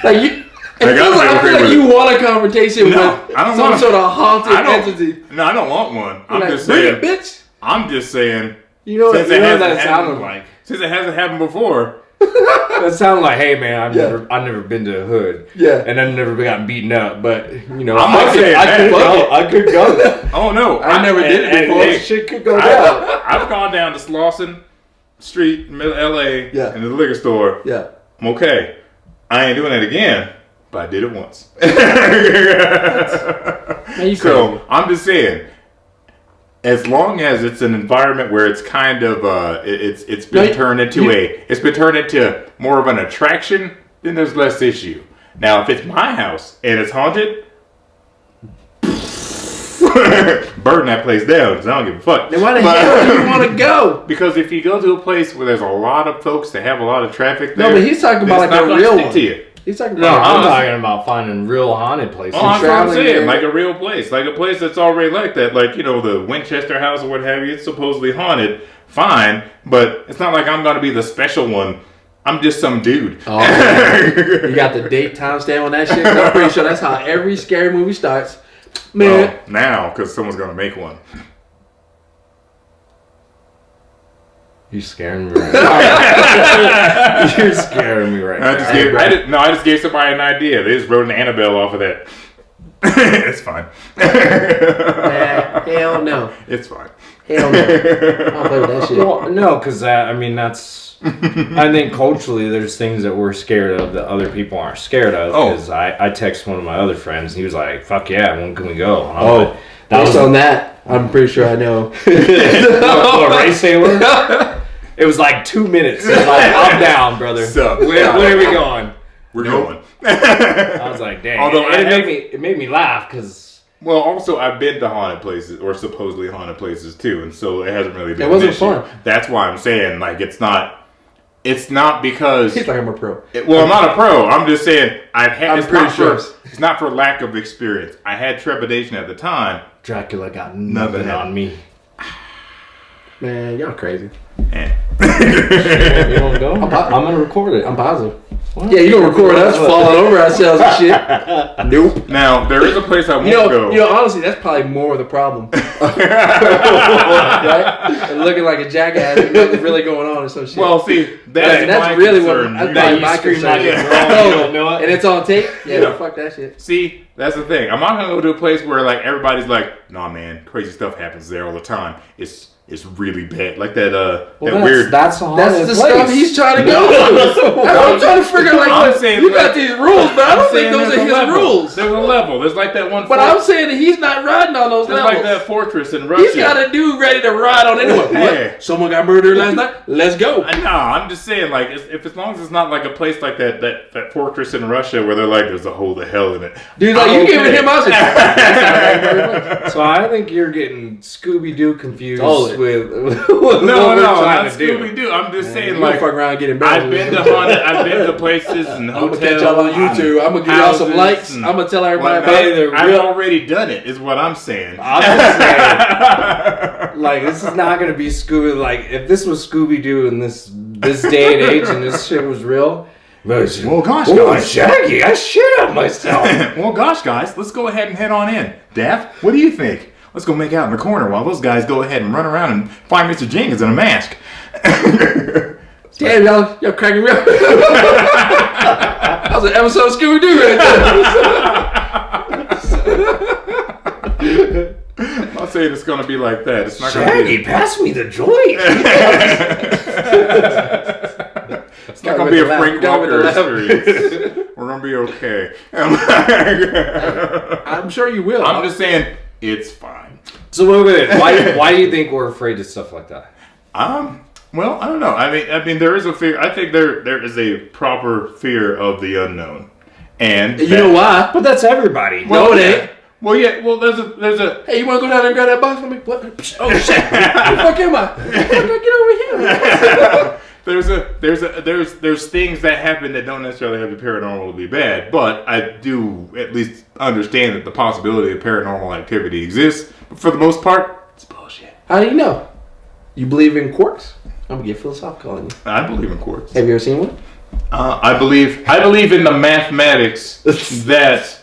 S3: Like you.
S2: I gotta be
S3: I
S2: okay
S3: feel like
S2: with
S3: you
S2: it.
S3: want a confrontation
S2: No,
S3: with
S2: I don't
S3: some
S2: want-
S3: sort of haunted
S2: I don't.
S3: entity.
S2: No, I don't want one. I'm
S3: Like,
S2: just
S3: bring
S2: saying.
S3: it, bitch.
S2: I'm just saying.
S1: You know,
S2: Since
S1: you
S2: it
S1: know what
S2: hasn't
S1: that sounded
S2: happened-
S1: like?
S2: Since it hasn't happened before,
S1: That sounded like, hey man, I've
S3: Yeah.
S1: never been to a hood.
S3: Yeah.
S1: And I've never gotten beaten up, but
S2: I'm not saying
S1: I
S2: that.
S1: could
S2: No.
S1: go. I could go.
S2: oh no,
S3: I never did it
S1: And
S3: before.
S1: shit could go down.
S2: I've gone down to Slauson Street, middle LA,
S3: Yeah.
S2: in the liquor store.
S3: Yeah.
S2: I'm okay. I ain't doing it again, but I did it once.
S3: Man, you
S2: So
S3: crazy.
S2: I'm just saying, as long as it's an environment where it's kind of it's been
S3: No,
S2: turned into it's been turned into more of an attraction, then there's less issue. Now, if it's my house and it's haunted, burn that place down because I don't give a fuck.
S3: Then why the hell do you want to go?
S2: Because if you go to a place where there's a lot of folks that have a lot of traffic there,
S3: No, but he's talking
S2: then
S3: about
S2: it's
S3: like
S2: not
S3: a
S2: gonna
S3: real
S2: stick
S3: one.
S2: to you.
S3: He's talking
S1: No,
S3: about
S1: I'm
S2: honestly-
S1: talking about finding real haunted places.
S2: Oh, that's what I'm
S3: traveling
S2: saying.
S3: there.
S2: Like a real place. Like a place that's already like that. Like, the Winchester house or what have you. It's supposedly haunted. Fine. But it's not like I'm going to be the special one. I'm just some dude.
S3: Oh, man. You got the date time stamp on that shit? I'm pretty sure that's how every scary movie starts. Man.
S2: Well, now, because someone's going to make one.
S1: You're scaring me right now. You're scaring me right
S2: I just
S1: now.
S2: I just gave somebody an idea. They just wrote an Annabelle off of that. It's fine.
S3: Hell no.
S2: It's fine.
S3: Hell no. I don't play with that shit.
S1: Well, no, because that's. I think culturally, there's things that we're scared of that other people aren't scared of.
S2: Oh.
S1: Because I text one of my other friends, and he was like, "Fuck yeah, when can we go?" And I'm
S3: Oh,
S1: like, that
S3: based
S1: was
S3: on that, I'm pretty sure I know.
S1: what, Ray Sailor. It was like 2 minutes. It was like, I'm down, brother.
S2: So,
S1: where are we going?
S2: We're going.
S1: I was like, dang.
S2: Although
S1: And
S2: I
S1: it made me laugh because.
S2: Well, also, I've been to haunted places, or supposedly haunted places, too, and so it hasn't really been
S3: It wasn't
S2: an issue.
S3: fun.
S2: That's why I'm saying, like, it's not because...
S3: He's like, I'm a pro.
S2: Well, I'm not a pro. I'm just saying,
S3: I'm
S2: it's
S3: pretty
S2: not
S3: sure.
S2: it's not for lack of experience. I had trepidation at the time.
S1: Dracula got
S2: Nothing
S1: nothing on me.
S3: Man, y'all crazy.
S2: Eh.
S1: You don't go? I'm gonna record it.
S3: I'm positive. What? Yeah, you gonna record us falling over ourselves and shit? Nope.
S2: Now there is a place I won't go.
S3: You know, honestly, that's probably more of the problem. Right? And looking like a jackass, and nothing's really going on or some shit.
S2: Well, see, that's
S3: really
S2: concern.
S3: what my concern is. And it's on tape. Yeah, fuck that shit.
S2: See, that's the thing. I'm not gonna go to a place where like everybody's like, "Nah, man, crazy stuff happens there all the time." It's really bad. Like that weird.
S1: That's
S3: the stuff he's trying to go to. I'm trying to figure like,
S2: I'm saying,
S3: you got these rules, but I don't think those are his rules.
S2: There's a level. There's like that one.
S3: But I'm saying that he's not riding on those levels.
S2: Like that fortress in Russia.
S3: He's got a dude ready to ride on anyone.
S2: Hey.
S3: What? Someone got murdered last night? Let's go.
S2: No, I'm just saying, like, if as long as it's not like a place like that fortress in Russia where they're like, there's a hole of hell in it.
S3: Dude, like, you giving him us.
S1: So I think you're getting Scooby-Doo confused with
S2: no, not Scooby-Doo. I'm just saying, like,
S3: fuck around getting
S2: I've been to places and hotels.
S3: I'm gonna catch y'all on YouTube. I'm gonna give y'all some likes. I'm gonna tell everybody about it.
S2: I've already done it, is what I'm saying.
S1: I'm just saying, like, this is not gonna be Scooby. Like, if this was Scooby-Doo in this day and age and this shit was real.
S2: Well, gosh,
S1: guys, Shaggy, I shit on myself.
S2: Well, gosh, guys, let's go ahead and head on in. Daff, what do you think? Let's go make out in the corner while those guys go ahead and run around and find Mr. Jenkins in a mask.
S3: Damn, y'all cracking me up. That was an episode of Scooby-Doo right there.
S2: I'm not saying it's going to be like that. It's not
S1: Shaggy, pass me the joint.
S2: It's not going to be a Frank Walker experience. We're going to be okay.
S3: I'm sure you will.
S2: I'm just saying, it's fine.
S1: So wait. Why do you think we're afraid of stuff like that?
S2: Well, I don't know. I mean, there is a fear. I think there is a proper fear of the unknown, and
S3: you know why?
S1: But that's everybody.
S3: Well, no, it ain't.
S2: Well, yeah. Well, there's a.
S3: Hey, you want to go down there and grab that box for me? What? Oh shit! Where the fuck am I? Get over here.
S2: There's things that happen that don't necessarily have the paranormal to be bad, but I do at least understand that the possibility of paranormal activity exists. But for the most part, it's bullshit.
S3: How do you know? You believe in quarks? I'm gonna get philosophical on you.
S2: I believe in quarks.
S3: Have you ever seen one?
S2: I believe in the mathematics that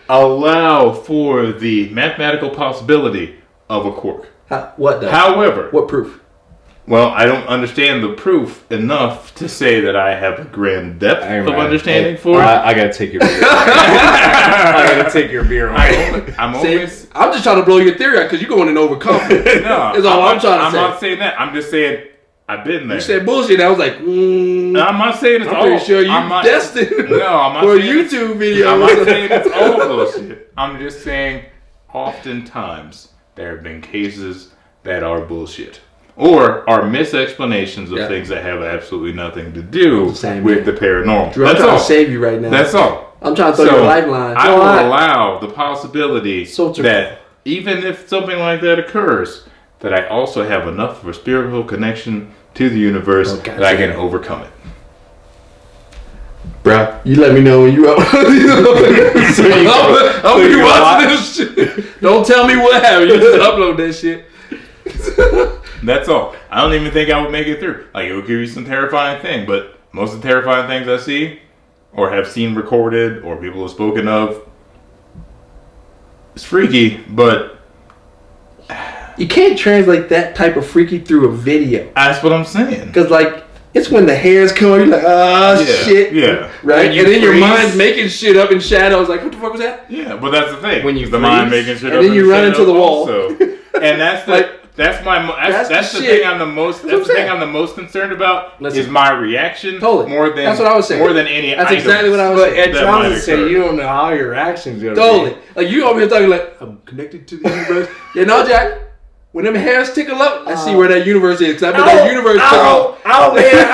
S2: allow for the mathematical possibility of a quark.
S3: What does?
S2: However,
S3: what proof?
S2: Well, I don't understand the proof enough to say that I have a grand depth of understanding for it.
S1: I gotta take your beer. I gotta take your beer.
S3: I'm just trying to blow your theory out because you're going in overconfident.
S2: No,
S3: that's all I'm trying to say.
S2: I'm not saying that. I'm just saying I've been there.
S3: You said bullshit. I was like,
S2: I'm not saying it's all.
S3: I'm pretty sure you're destined
S2: no, I'm not
S3: for a
S2: saying
S3: YouTube video.
S2: I'm not saying it's all bullshit. I'm just saying oftentimes there have been cases that are bullshit. Or are misexplanations of things that have absolutely nothing to do with the paranormal.
S3: Drew, I'm trying to save you right now.
S2: That's all.
S3: I'm trying to throw you a lifeline.
S2: I will allow the possibility that even if something like that occurs, that I also have enough of a spiritual connection to the universe that I can overcome it.
S3: Bruh, you let me know when you up. I'm gonna be watching this shit. Don't tell me what happened. You just upload that shit.
S2: That's all. I don't even think I would make it through. Like, it would give you some terrifying thing, but most of the terrifying things I see or have seen recorded or people have spoken of, it's freaky, but
S3: you can't translate that type of freaky through a video.
S2: That's what I'm saying.
S3: Because, like, it's when the hairs come, you're like, shit.
S2: Yeah.
S3: Right? And then your mind's making shit up in shadows. Like, what the fuck was that?
S2: Yeah, but that's the thing.
S1: When you
S2: the mind making shit
S3: and
S2: up
S3: then you run into the wall.
S2: Also. And that's the... That's the thing I'm the most. That's the thing I'm the most concerned about. Is my reaction.
S3: Totally.
S2: More than
S3: that's what I was saying.
S2: More than any.
S3: That's exactly what I was saying.
S1: But John was saying you don't know how your reaction's gonna
S3: be. Like you over here talking like I'm connected to the universe. Yeah, no, Jack. When them hairs tickle up, let's see where that universe is. Because I bet that universe took off.
S1: Oh man,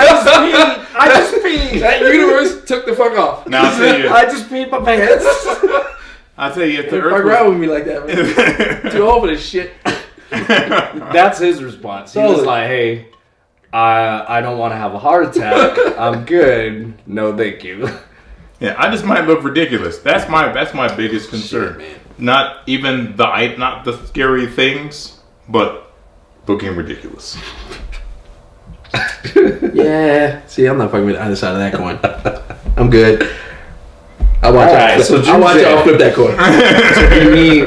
S1: I just peed.
S3: That universe took the fuck off.
S2: Now I'll tell you.
S1: I just peed my pants.
S2: I'll tell you if the
S3: Earth fuck around with me like that, man. Too old for this shit.
S1: That's his response. He was like, "Hey, I don't want to have a heart attack. I'm good. No, thank you."
S2: Yeah, I just might look ridiculous. That's my biggest concern.
S3: Shit, man.
S2: Not the scary things, but looking ridiculous.
S3: Yeah. See, I'm not fucking with the other side of that coin. I'm good. I'll watch y'all flip that coin.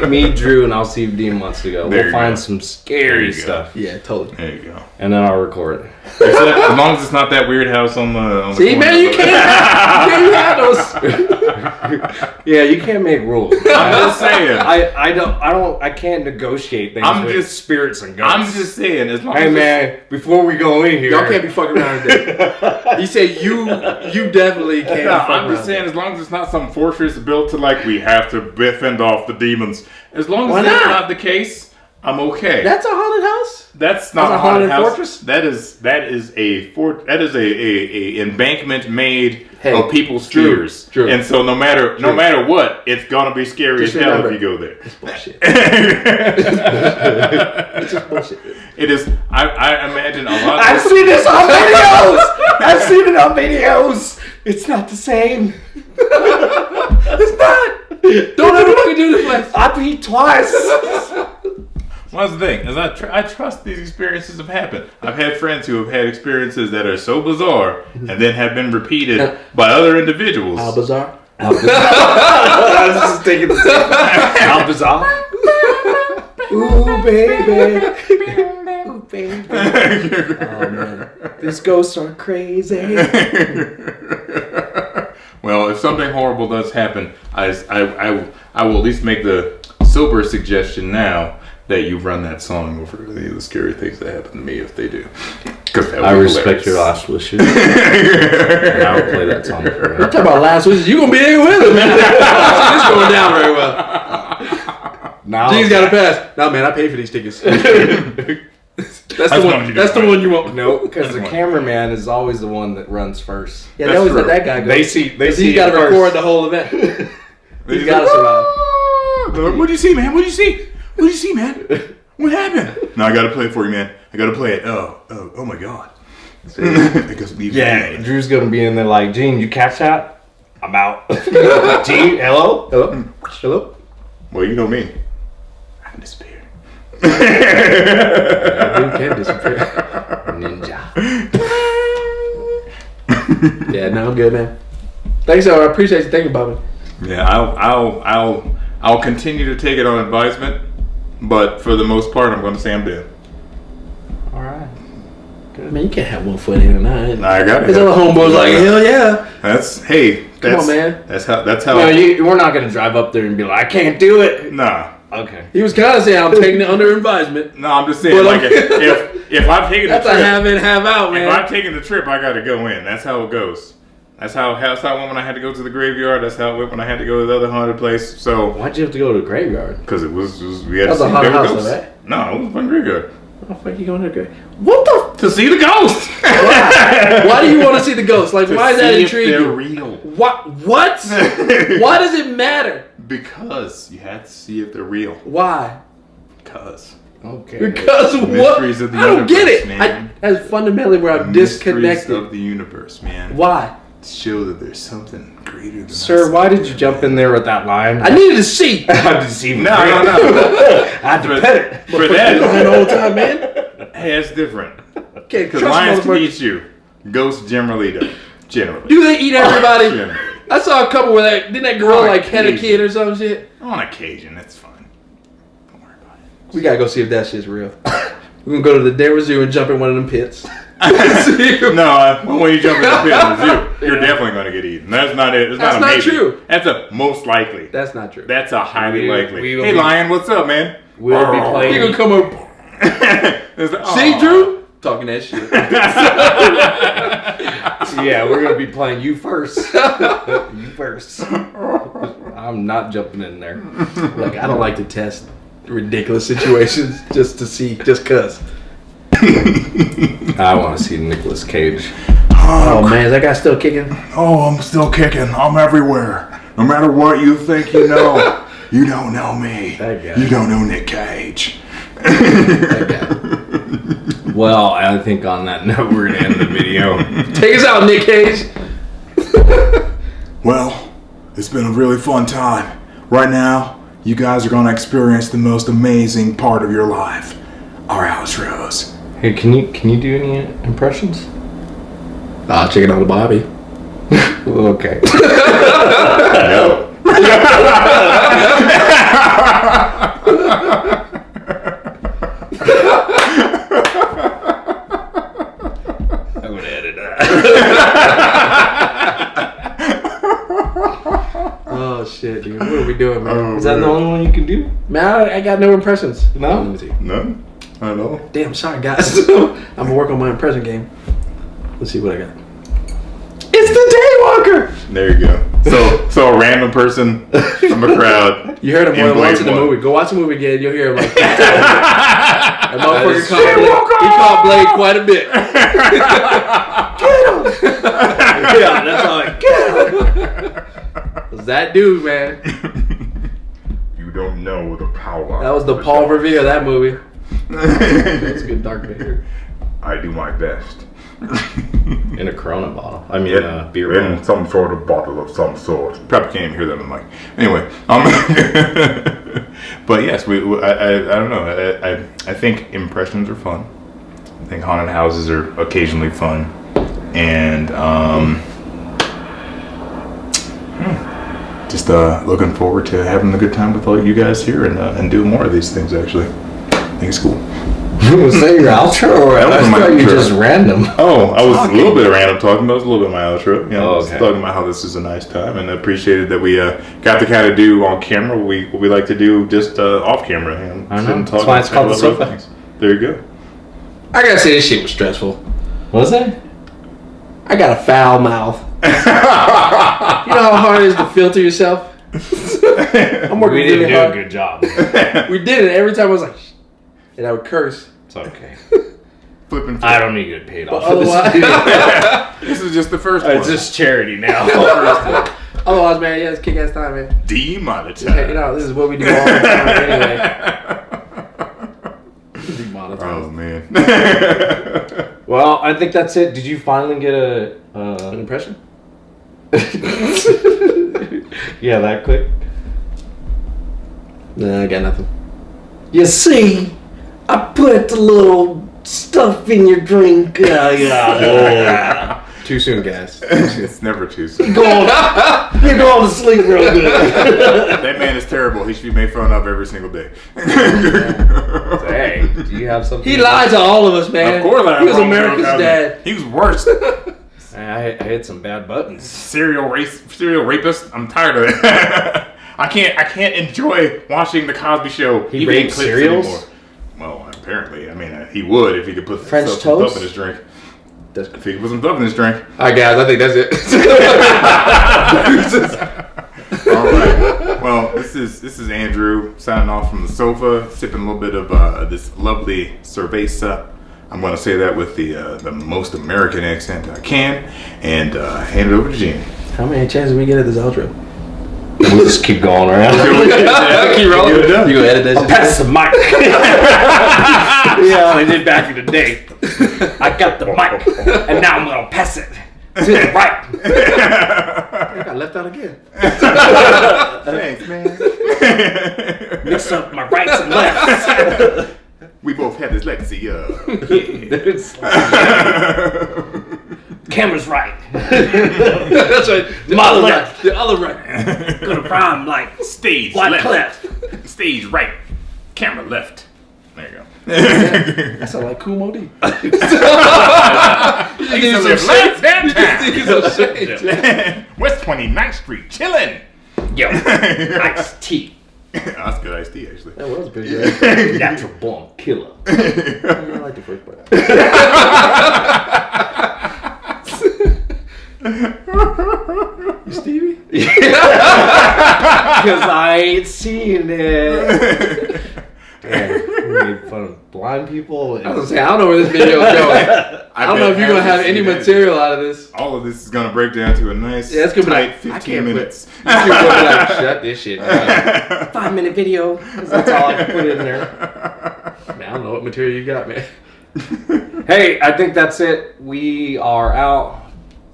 S1: So me, Drew, and I'll see if Dean wants to go. We'll find some scary stuff.
S3: Yeah, totally.
S2: There you go.
S1: And then I'll record it.
S2: As long as it's not that weird house on the
S3: See,
S2: corner.
S3: man, you can't have those.
S1: Yeah, you can't make rules.
S2: I'm just saying.
S1: I can't negotiate things with spirits and ghosts.
S2: I'm just saying. As long
S1: Hey
S2: as
S1: man, before we go in here,
S3: Y'all can't be fucking around today. He said you definitely can't.
S2: No,
S3: be fucking
S2: I'm just saying, as long as it's not some fortress built to like we have to fend off the demons. As long as that's not the case, I'm okay.
S3: That's a haunted house.
S2: That's not a haunted house.
S3: Fortress.
S2: That is a embankment made of people's fears.
S3: True.
S2: And so no matter what, it's gonna be scary as hell if you go there.
S3: It's bullshit.
S2: It's
S3: just bullshit.
S2: It is. I imagine a lot.
S1: I've seen this on videos. I've seen it on videos. It's not the same.
S3: It's not. Don't ever fucking do this place.
S1: I peed twice.
S2: Well, that's the thing, is I trust these experiences have happened. I've had friends who have had experiences that are so bizarre and then have been repeated by other individuals.
S3: How bizarre?
S1: I was just taking the same. How bizarre? Ooh, baby. Ooh, baby. Oh, man. These ghosts are crazy.
S2: Well, if something horrible does happen, I will at least make the sober suggestion now that you run that song over the scary things that happen to me if they do.
S1: I respect your last wishes. And I will play that song for you.
S3: I'm talking about last wishes. You gonna be there with him, man. This is going down very well.
S1: Now
S3: G's got to pass. No, man, I paid for these tickets. That's the one. That's the one you want.
S1: No, because the cameraman is always the one that runs first.
S3: Yeah, they always let that guy go.
S1: They see.
S3: He's got to record the whole event. He's got to survive.
S2: What'd you see, man? What'd you see? What'd you see, man? What happened? No, I gotta play it for you, man. I gotta play it. Oh my god.
S1: Yeah, Drew's gonna be in there like, Gene, you catch that? I'm out. Gene, hello? Hello?
S2: Well, you know me. I can disappear.
S3: You can disappear. Ninja. Yeah, no, I'm good, man. Thanks, I appreciate you thinking about me.
S2: Yeah, I'll continue to take it on advisement, but for the most part, I'm going to say I'm dead.
S1: All right.
S3: Good. Man, you can't have one foot in and out.
S2: I got it.
S3: His other homeboy's like, hell yeah.
S2: Come
S3: on, man.
S2: That's how.
S1: No, we're not gonna drive up there and be like, I can't do it.
S2: Nah.
S1: Okay.
S3: He was kind of saying I'm taking it under advisement.
S2: No, I'm just saying, like, if I've taken
S3: that's
S2: the trip,
S3: a have in, have out, man.
S2: If I've taken the trip, I got to go in. That's how it goes. That's how it went when I had to go to the graveyard. That's how it went when I had to go to the other haunted place. So
S3: why'd you have to go to the graveyard?
S2: Because we had to see
S3: a haunted house,
S2: ghosts.
S3: right?
S2: No, it was a fun graveyard.
S3: What the fuck are you going to the graveyard? What the?
S2: To see the ghost.
S3: Why do you want to see the ghost? Like, why is that intriguing?
S2: They're real.
S3: What? Why does it matter?
S2: Because you have to see if they're real.
S3: Why?
S2: Because.
S1: Okay.
S3: Because what?
S2: Mysteries of the
S3: I don't
S2: universe,
S3: get it.
S2: man.
S3: That's fundamentally where I'm disconnected.
S2: Mysteries of the universe, man.
S3: Why?
S2: To show that there's something greater than
S1: Sir,
S2: us.
S1: why did you jump in there with that line?
S3: I needed to see.
S1: I had to see.
S2: No.
S1: I had to pet it.
S2: For that,
S3: the whole time, man.
S2: hey, it's different.
S3: Okay,
S2: Because lions can eat you. Ghosts generally don't. Generally.
S3: Do they eat everybody?
S2: Generally.
S3: I saw a couple where didn't that girl
S2: On
S3: like had a
S2: occasion.
S3: kid or some shit?
S2: On occasion, that's fine. Don't worry about it.
S3: We gotta go see if that shit's real. We're gonna go to the Denver Zoo and jump in one of them pits.
S2: No, when you jump in the pit in the zoo, you're definitely going to get eaten. That's not it. It's
S3: That's
S2: not
S3: not
S2: maybe.
S3: true.
S2: That's a most likely.
S3: That's not true.
S2: That's a highly likely.
S1: we will
S2: Hey,
S1: be-
S2: lion, what's up, man?
S1: We'll be playing.
S3: You gonna come up?
S2: It's like,
S3: See,
S2: aw.
S3: Drew? Talking that shit.
S1: Yeah, we're gonna be playing you first. You first. I'm not jumping in there.
S3: Like, I don't like to test ridiculous situations just to see, just cause.
S1: I want to see Nicolas Cage.
S3: Oh man, is that guy still kicking?
S2: Oh, I'm still kicking. I'm everywhere. No matter what you think you know, you don't know me.
S3: That guy.
S2: You don't know Nick Cage.
S3: That guy.
S1: Well, I think on that note, we're gonna end the video.
S3: Take us out, Nick Cage.
S2: Well, it's been a really fun time. Right now, you guys are going to experience the most amazing part of your life. Our outros.
S1: Hey, can you do any impressions?
S3: Chicken on the Bobby.
S1: Okay.
S2: No.
S1: I'm gonna edit that.
S3: Oh shit, dude! What are we doing, man?
S1: Is that the only one you can do?
S3: Man, I got no impressions.
S1: No?
S3: Let me see.
S2: No, not at all.
S3: Damn, sorry guys. I'm gonna work on my impression game. Let's see what I got. It's the Daywalker.
S2: There you go. So a random person from a crowd.
S3: You heard him more than once in the movie. Go watch the movie again. You'll hear him like. That motherfucker called Blade quite a bit. Get him! Yeah, that's all. Get him! Was that dude, man?
S2: You don't know the power.
S3: That was the Paul Revere of that movie. That's good, Dark Vader.
S2: I do my best.
S1: In a Corona bottle. I mean, beer bottle.
S2: In some sort of bottle of some sort. Probably can't even hear that on the mic. Anyway, but yes, I don't know. I think impressions are fun. I think haunted houses are occasionally fun, and just looking forward to having a good time with all you guys here and doing more of these things. Actually, I think it's cool.
S1: Was that your outro? Or
S2: That was
S1: I
S2: my
S1: thought you
S2: outro.
S1: just random.
S2: Oh, I was a little bit of random talking, but it was a little bit of my outro. You know,
S1: Oh,
S2: just
S1: okay.
S2: talking about how this is a nice time, and I appreciated that we got to kind of do on camera what we like to do just off camera. You know,
S1: I know.
S2: sit and
S1: That's why it's called the
S2: about other
S1: Sofa.
S2: things. There you go.
S3: I gotta say, this shit was stressful.
S1: Was it?
S3: I got a foul mouth. You know how hard it is to filter yourself? I'm working
S1: We
S3: really
S1: didn't do
S3: hard.
S1: a good job.
S3: We did it every time. I was like, "Shh," and I would curse.
S1: It's okay.
S2: Flipping.
S1: I don't need to get paid off
S3: But
S1: of this.
S3: otherwise,
S2: This is just the first one.
S1: It's just charity now.
S3: otherwise, man, yeah, it's kick ass time, man.
S2: Demonetized.
S3: Hey, you know, this is what we do all the time anyway. Demonetized.
S2: Oh man.
S1: Well, I think that's it. Did you finally get
S3: An impression?
S1: yeah, that quick?
S3: Nah, I got nothing.
S5: You see, I put a little stuff in your drink.
S3: Too soon, guys.
S2: It's never too soon.
S5: You're going to sleep real good.
S2: That man is terrible. He should be made fun of every single day.
S1: Hey, do you have something?
S3: He lied to all of us, man.
S2: Of course,
S3: He was America's dad.
S2: He was worse.
S1: I hit some bad buttons.
S2: Serial rapist. I'm tired of it. I can't enjoy watching the Cosby Show.
S1: He
S2: even in
S1: raped
S2: clips
S1: cereals?
S2: anymore. Well, apparently, I mean, he would if he could put
S1: French
S2: some
S1: toast?
S2: stuff in his drink.
S3: That's
S2: If he could put some stuff in his drink.
S3: All right, guys, I think that's it.
S2: All right. Well, this is Andrew signing off from the sofa, sipping a little bit of this lovely cerveza. I'm going to say that with the most American accent I can, and hand it over to Gene.
S3: How many chances we get at this outro?
S1: We'll just keep going around.
S3: Keep rolling.
S2: Get it done.
S3: You gonna edit that shit?
S1: Pass the mic. Yeah, I did back in the day. I got the mic, and now I'm gonna pass it to the right.
S3: I got left out again.
S2: Thanks, man.
S1: Mix up my rights and lefts.
S2: We both have this legacy.
S1: Camera's right.
S3: That's right.
S1: My left.
S3: The other right.
S1: Gonna prime like
S2: Stage
S1: White
S2: left.
S1: Clef.
S2: Stage right. Camera left. There you go.
S3: That sound like Kumo D.
S2: West 29th Street, chillin'.
S1: Yo, iced tea.
S2: That's good iced tea, actually.
S3: That was pretty good.
S1: Natural born killer.
S3: I like the first part. You Stevie?
S1: Because I ain't seen it. Damn, we made fun of blind people.
S3: I was gonna say, I don't know where this video is going. I don't know if you're gonna have any material out of this.
S2: All of this is gonna break down to a nice,
S3: Yeah, it's gonna be
S2: tight
S3: like
S2: 15 minutes.
S3: You're gonna be like, shut this shit down.
S5: 5-minute video.
S1: That's all I can put in there.
S3: Man, I don't know what material you got, man.
S1: Hey, I think that's it. We are out.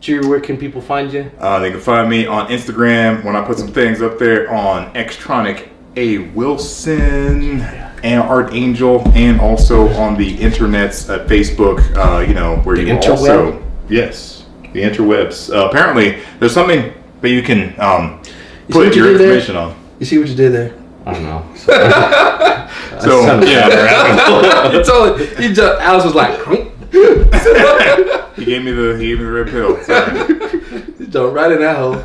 S1: Drew, where can people find you?
S2: They can find me on Instagram when I put some things up there on Xtronic A Wilson and Art Angel, and also on the internets at Facebook. Where
S1: The
S2: you
S1: interweb?
S2: also yes, The interwebs. Apparently, there's something that you can
S3: see
S2: put
S3: what you
S2: your
S3: did there?
S2: information on.
S3: You see what you did there?
S1: I don't know.
S2: So yeah,
S3: You told he just Alice was like,
S2: he gave me the red pill. Sorry.
S3: don't right in that hole.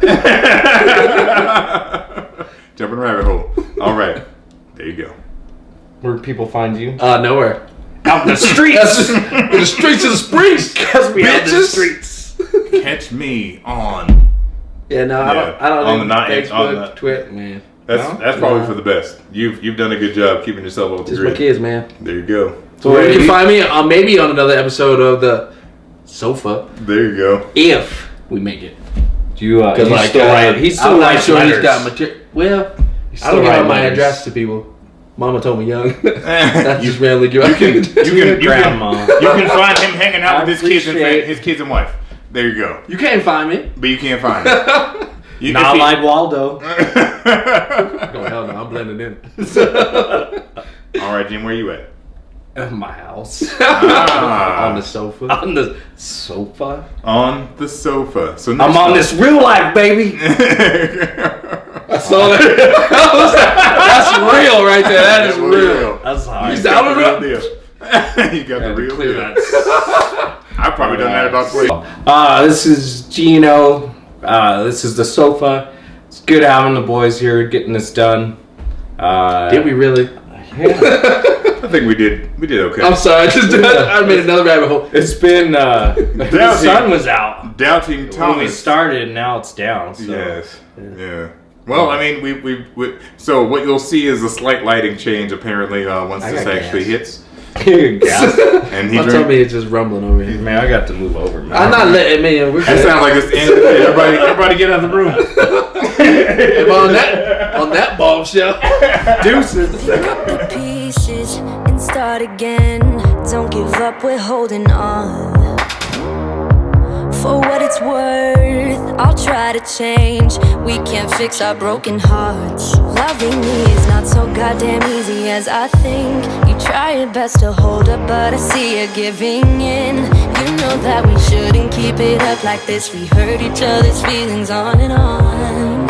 S2: Jumping rabbit hole. All right, there you go.
S1: Where do people find you?
S3: Nowhere.
S1: Out in the streets.
S3: In the streets of the springs.
S1: Because we out in the
S3: Bitches.
S1: streets.
S2: Catch me on.
S3: Yeah, no,
S2: Yeah,
S3: I don't
S2: on
S3: do
S2: the night-
S3: Facebook,
S2: on the-
S3: Twitter, man.
S2: That's probably for the best. You've done a good job keeping yourself off the
S3: Just my
S2: grid.
S3: kids, man.
S2: There you go.
S3: So where you can find me maybe on another episode of the Sofa
S2: There you go.
S3: if we make it.
S1: Do you?
S3: Because
S1: He's still writing. He's still
S3: I'm not
S1: writing
S3: sure
S1: letters.
S3: he's got material. Well, I
S1: still
S3: don't give out
S1: writing
S3: my
S1: letters.
S3: address to people. Mama told me young. That's just randomly give out.
S2: You can
S1: Grandma.
S2: you can find him hanging out
S1: I
S2: with his
S1: appreciate-
S2: kids and wife. There you go.
S3: You can't find me.
S2: But you can't find him. You
S1: Not like Waldo.
S3: Oh hell no, I'm blending in.
S2: All right, Jim, where you at?
S1: At my house.
S3: On the sofa.
S1: On the sofa.
S2: On the sofa. So
S1: I'm on this real life, baby.
S3: I saw that. That's real right there. That is real.
S1: That's hard.
S3: He's down the road.
S2: You got the real
S1: Clear
S2: deal.
S1: that.
S2: I've probably done that about 20.
S1: This is Gino. This is the sofa. It's good having the boys here, getting this done.
S3: Did we really?
S1: Yeah.
S2: I think we did okay.
S3: I'm sorry. I made another rabbit hole.
S1: It's been the sun was out
S2: Doubting
S1: when we
S2: Thomas.
S1: started, and now it's down. So.
S2: Yes. Yeah. Well, I mean, we so what you'll see is a slight lighting change apparently once
S1: I
S2: this
S1: got
S2: actually
S1: gas.
S2: hits.
S1: Gas.
S2: And he
S3: Don't tell
S2: drank.
S3: me it's just rumbling over here.
S1: Man, I got to move over, man.
S3: I'm not letting me. We're
S2: That
S3: good.
S2: sounds like it's everybody get out of the room.
S3: If on that bombshell. Deuces.
S4: Pick up the pieces and start again. Don't give up, we're holding on. For what it's worth, I'll try to change. We can't fix our broken hearts. Loving me is not so goddamn easy as I think. You try your best to hold up, but I see you giving in. You know that we shouldn't keep it up like this. We hurt each other's feelings on and on.